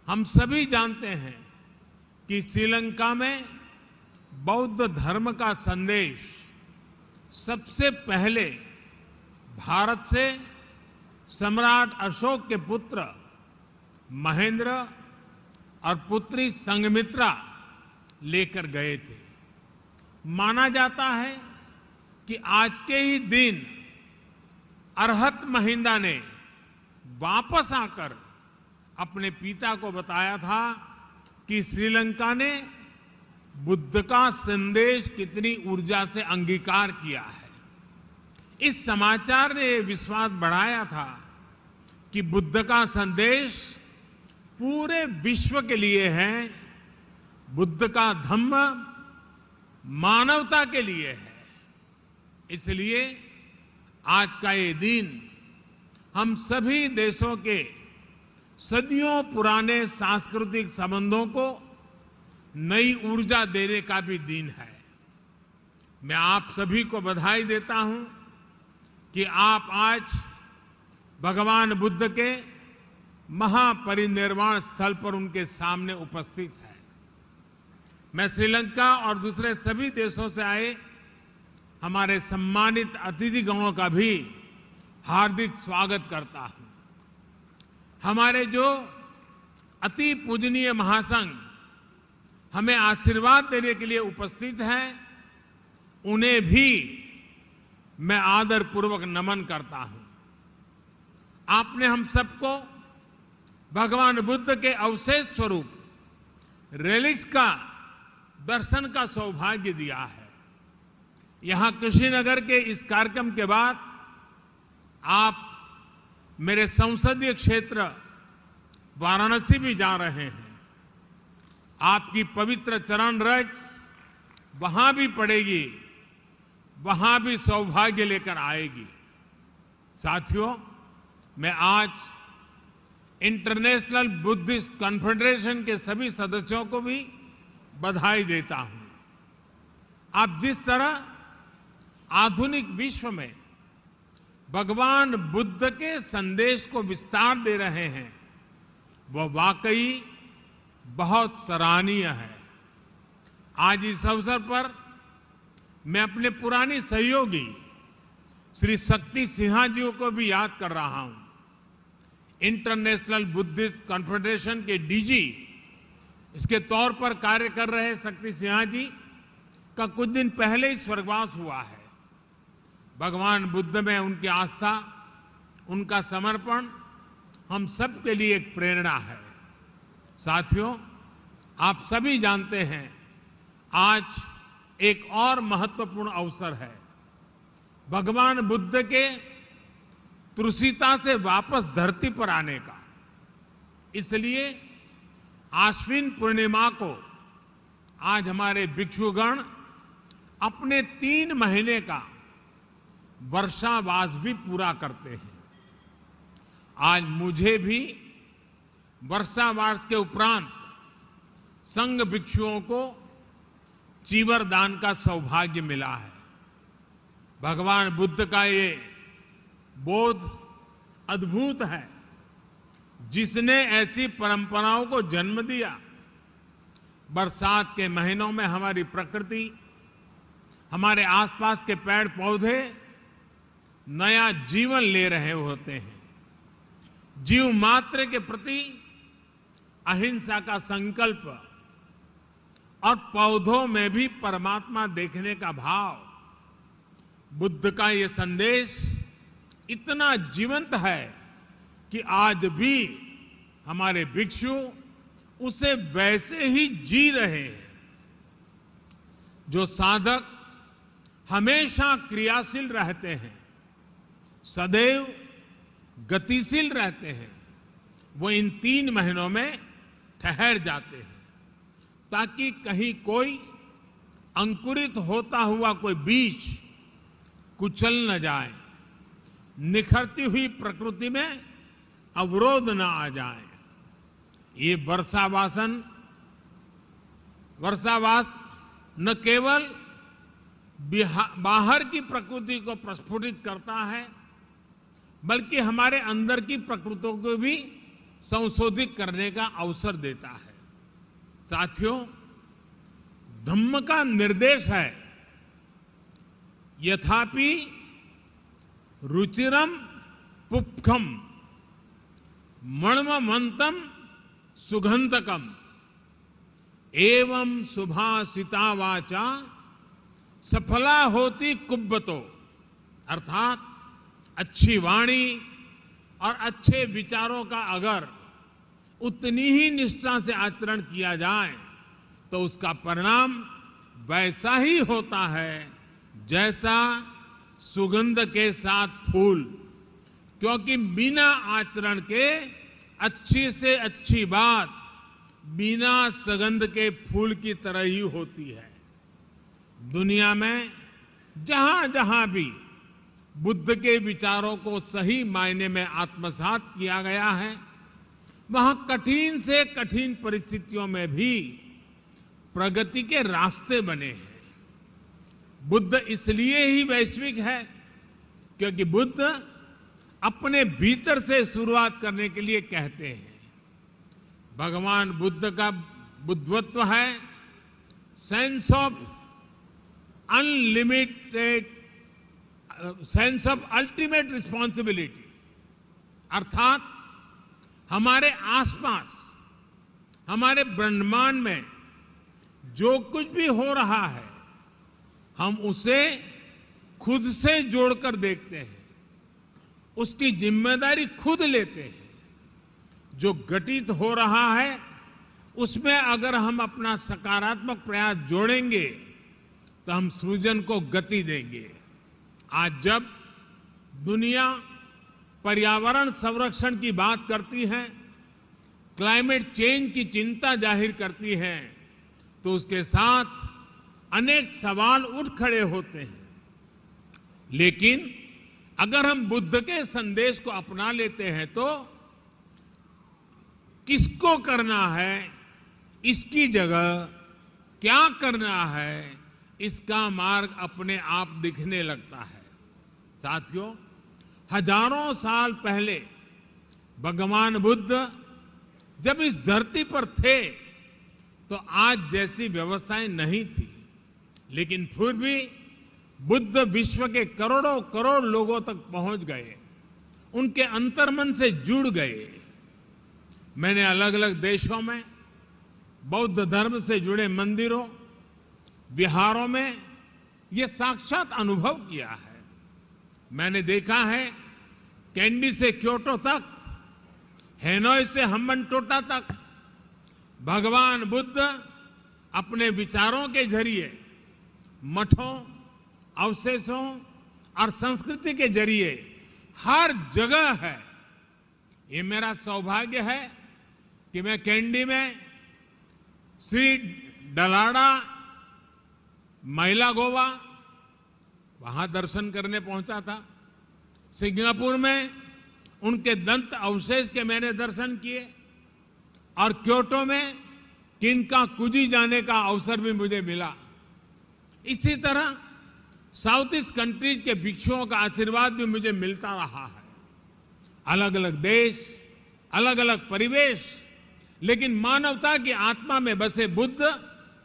हम सभी जानते हैं कि श्रीलंका में बौद्ध धर्म का संदेश सबसे पहले भारत से सम्राट अशोक के पुत्र महेंद्र और पुत्री संघमित्रा लेकर गए थे। माना जाता है कि आज के ही दिन अरहत महिंदा ने वापस आकर अपने पिता को बताया था कि श्रीलंका ने बुद्ध का संदेश कितनी ऊर्जा से अंगीकार किया है। इस समाचार ने ये विश्वास बढ़ाया था कि बुद्ध का संदेश पूरे विश्व के लिए है, बुद्ध का धम्म मानवता के लिए है। इसलिए आज का ये दिन हम सभी देशों के सदियों पुराने सांस्कृतिक संबंधों को नई ऊर्जा देने का भी दिन है। मैं आप सभी को बधाई देता हूं कि आप आज भगवान बुद्ध के महापरिनिर्वाण स्थल पर उनके सामने उपस्थित हैं। मैं श्रीलंका और दूसरे सभी देशों से आए हमारे सम्मानित अतिथिगणों का भी हार्दिक स्वागत करता हूं। हमारे जो अति पूजनीय महासंघ हमें आशीर्वाद देने के लिए उपस्थित हैं, उन्हें भी मैं आदरपूर्वक नमन करता हूं। आपने हम सबको भगवान बुद्ध के अवशेष स्वरूप रेलिक्स का दर्शन का सौभाग्य दिया है। यहां कुशीनगर के इस कार्यक्रम के बाद आप मेरे संसदीय क्षेत्र वाराणसी भी जा रहे हैं। आपकी पवित्र चरण रज वहां भी पड़ेगी, वहां भी सौभाग्य लेकर आएगी। साथियों, मैं आज इंटरनेशनल बुद्धिस्ट कॉन्फेडरेशन के सभी सदस्यों को भी बधाई देता हूं। आप जिस तरह आधुनिक विश्व में भगवान बुद्ध के संदेश को विस्तार दे रहे हैं, वह वाकई बहुत सराहनीय है। आज इस अवसर पर मैं अपने पुराने सहयोगी श्री शक्ति सिन्हा जी को भी याद कर रहा हूं। इंटरनेशनल बुद्धिस्ट कॉन्फेडरेशन के डीजी इसके तौर पर कार्य कर रहे शक्ति सिन्हा जी का कुछ दिन पहले ही स्वर्गवास हुआ है। भगवान बुद्ध में उनकी आस्था, उनका समर्पण हम सब के लिए एक प्रेरणा है। साथियों, आप सभी जानते हैं आज एक और महत्वपूर्ण अवसर है, भगवान बुद्ध के त्रुषिता से वापस धरती पर आने का। इसलिए आश्विन पूर्णिमा को आज हमारे भिक्षुगण अपने 3 महीने का वर्षावास भी पूरा करते हैं। आज मुझे भी वर्षावास के उपरांत संघ भिक्षुओं को चीवर दान का सौभाग्य मिला है। भगवान बुद्ध का ये बोध अद्भुत है, जिसने ऐसी परंपराओं को जन्म दिया। बरसात के महीनों में हमारी प्रकृति, हमारे आसपास के पेड़ पौधे नया जीवन ले रहे होते हैं। जीव मात्र के प्रति अहिंसा का संकल्प और पौधों में भी परमात्मा देखने का भाव, बुद्ध का ये संदेश इतना जीवंत है कि आज भी हमारे भिक्षु उसे वैसे ही जी रहे हैं। जो साधक हमेशा क्रियाशील रहते हैं, सदैव गतिशील रहते हैं, वो इन 3 महीनों में ठहर जाते हैं, ताकि कहीं कोई अंकुरित होता हुआ कोई बीज कुचल न जाए, निखरती हुई प्रकृति में अवरोध न आ जाए। ये वर्षावास न केवल बाहर की प्रकृति को प्रस्फुटित करता है, बल्कि हमारे अंदर की प्रकृति को भी संशोधित करने का अवसर देता है। साथियों, धम्म का निर्देश है, यथापि रुचिरम पुप्खम मणमंतम सुगंधकम एवं सुभाषिता वाचा सफला होती कुब्बतो। अर्थात अच्छी वाणी और अच्छे विचारों का अगर उतनी ही निष्ठा से आचरण किया जाए तो उसका परिणाम वैसा ही होता है जैसा सुगंध के साथ फूल, क्योंकि बिना आचरण के अच्छी से अच्छी बात बिना सुगंध के फूल की तरह ही होती है। दुनिया में जहां जहां भी बुद्ध के विचारों को सही मायने में आत्मसात किया गया है, वहां कठिन से कठिन परिस्थितियों में भी प्रगति के रास्ते बने हैं। बुद्ध इसलिए ही वैश्विक है क्योंकि बुद्ध अपने भीतर से शुरुआत करने के लिए कहते हैं। भगवान बुद्ध का बुद्धत्व है sense of unlimited, sense of ultimate responsibility, अर्थात हमारे आसपास, हमारे ब्रह्मांड में जो कुछ भी हो रहा है, हम उसे खुद से जोड़कर देखते हैं, उसकी जिम्मेदारी खुद लेते हैं। जो घटित हो रहा है उसमें अगर हम अपना सकारात्मक प्रयास जोड़ेंगे तो हम सृजन को गति देंगे। आज जब दुनिया पर्यावरण संरक्षण की बात करती है, क्लाइमेट चेंज की चिंता जाहिर करती है, तो उसके साथ अनेक सवाल उठ खड़े होते हैं। लेकिन अगर हम बुद्ध के संदेश को अपना लेते हैं तो किसको करना है, इसकी जगह क्या करना है, इसका मार्ग अपने आप दिखने लगता है। साथियों, हजारों साल पहले भगवान बुद्ध जब इस धरती पर थे तो आज जैसी व्यवस्थाएं नहीं थी, लेकिन फिर भी बुद्ध विश्व के करोड़ों करोड़ लोगों तक पहुंच गए, उनके अंतर्मन से जुड़ गए। मैंने अलग अलग देशों में बौद्ध धर्म से जुड़े मंदिरों, विहारों में ये साक्षात अनुभव किया है। मैंने देखा है कैंडी से क्योटो तक, हेनोई से हम्बनटोटा तक भगवान बुद्ध अपने विचारों के जरिए मठों, अवशेषों और संस्कृति के जरिए हर जगह है। ये मेरा सौभाग्य है कि मैं कैंडी में श्री डलाडा महिला गोवा वहां दर्शन करने पहुंचा था। सिंगापुर में उनके दंत अवशेष के मैंने दर्शन किए और क्योटो में किनकाकुजी जाने का अवसर भी मुझे मिला। इसी तरह साउथ ईस्ट कंट्रीज के भिक्षुओं का आशीर्वाद भी मुझे मिलता रहा है। अलग अलग देश, अलग अलग परिवेश, लेकिन मानवता की आत्मा में बसे बुद्ध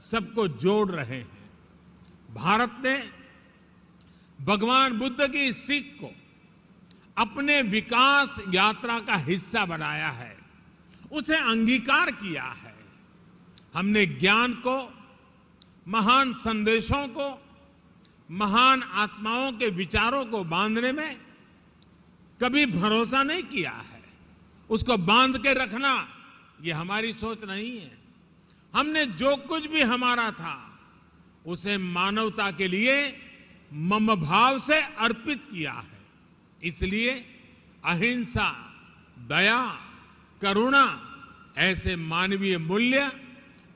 सबको जोड़ रहे हैं। भारत ने भगवान बुद्ध की इस सीख को अपने विकास यात्रा का हिस्सा बनाया है, उसे अंगीकार किया है। हमने ज्ञान को, महान संदेशों को, महान आत्माओं के विचारों को बांधने में कभी भरोसा नहीं किया है। उसको बांध के रखना ये हमारी सोच नहीं है। हमने जो कुछ भी हमारा था उसे मानवता के लिए मम भाव से अर्पित किया है। इसलिए अहिंसा, दया, करुणा ऐसे मानवीय मूल्य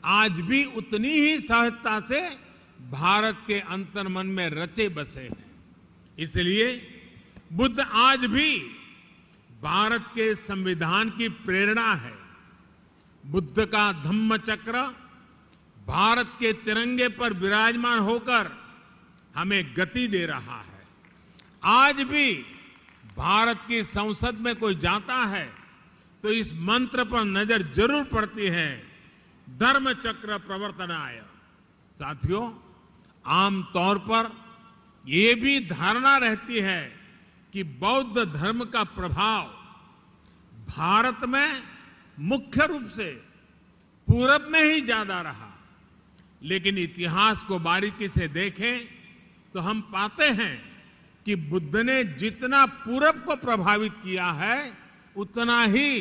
आज भी उतनी ही सहजता से भारत के अंतर्मन में रचे बसे हैं। इसलिए बुद्ध आज भी भारत के संविधान की प्रेरणा है। बुद्ध का धम्म चक्र भारत के तिरंगे पर विराजमान होकर हमें गति दे रहा है। आज भी भारत की संसद में कोई जाता है तो इस मंत्र पर नजर जरूर पड़ती है, धर्म चक्र प्रवर्तनाय। साथियों, आमतौर पर ये भी धारणा रहती है कि बौद्ध धर्म का प्रभाव भारत में मुख्य रूप से पूरब में ही ज्यादा रहा, लेकिन इतिहास को बारीकी से देखें तो हम पाते हैं कि बुद्ध ने जितना पूरब को प्रभावित किया है उतना ही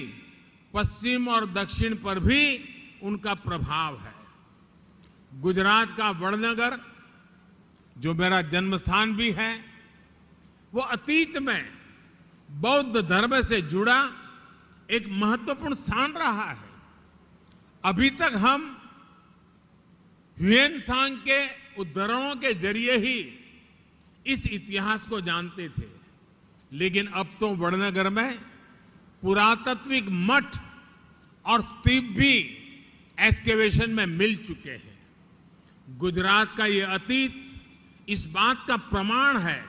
पश्चिम और दक्षिण पर भी उनका प्रभाव है। गुजरात का वडनगर, जो मेरा जन्म स्थान भी है, वो अतीत में बौद्ध धर्म से जुड़ा एक महत्वपूर्ण स्थान रहा है। अभी तक हम ह्वेनसांग के उद्धरणों के जरिए ही इस इतिहास को जानते थे, लेकिन अब तो वड़नगर में पुरातात्विक मठ और स्तूप भी एक्सकेवेशन में मिल चुके हैं। गुजरात का ये अतीत इस बात का प्रमाण है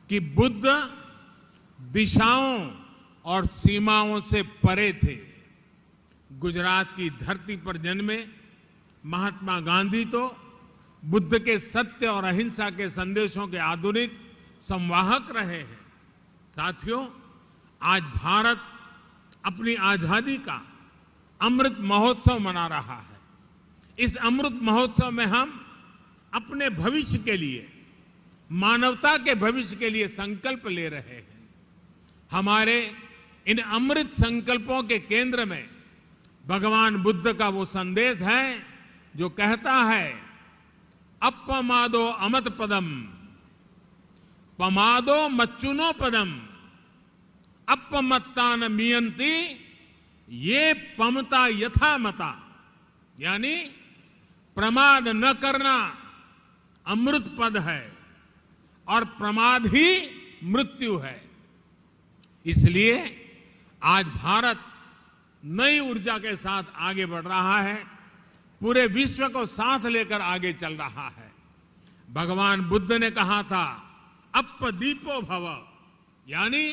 कि बुद्ध दिशाओं और सीमाओं से परे थे। गुजरात की धरती पर जन्मे महात्मा गांधी तो बुद्ध के सत्य और अहिंसा के संदेशों के आधुनिक संवाहक रहे हैं। साथियों, आज भारत अपनी आजादी का अमृत महोत्सव मना रहा है। इस अमृत महोत्सव में हम अपने भविष्य के लिए, मानवता के भविष्य के लिए संकल्प ले रहे हैं। हमारे इन अमृत संकल्पों के केंद्र में भगवान बुद्ध का वो संदेश है जो कहता है, अपमादो अमत पदम, पमादो मच्चुनो पदम, अपमत्ता न मियंती, ये पमता यथा मता। यानी प्रमाद न करना अमृत पद है और प्रमाद ही मृत्यु है। इसलिए आज भारत नई ऊर्जा के साथ आगे बढ़ रहा है, पूरे विश्व को साथ लेकर आगे चल रहा है। भगवान बुद्ध ने कहा था, अपदीपो भव, यानी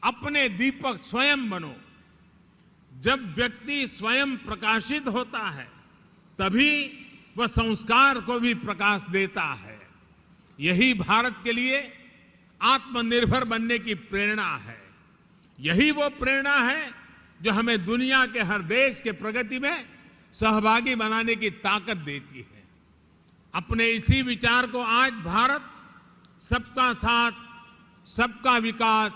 अपने दीपक स्वयं बनो। जब व्यक्ति स्वयं प्रकाशित होता है तभी वह संस्कार को भी प्रकाश देता है। यही भारत के लिए आत्मनिर्भर बनने की प्रेरणा है। यही वो प्रेरणा है जो हमें दुनिया के हर देश के प्रगति में सहभागी बनाने की ताकत देती है। अपने इसी विचार को आज भारत सबका साथ, सबका विकास,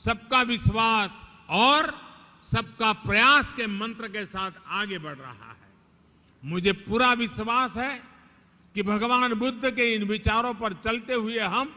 सबका विश्वास और सबका प्रयास के मंत्र के साथ आगे बढ़ रहा है। मुझे पूरा विश्वास है कि भगवान बुद्ध के इन विचारों पर चलते हुए हम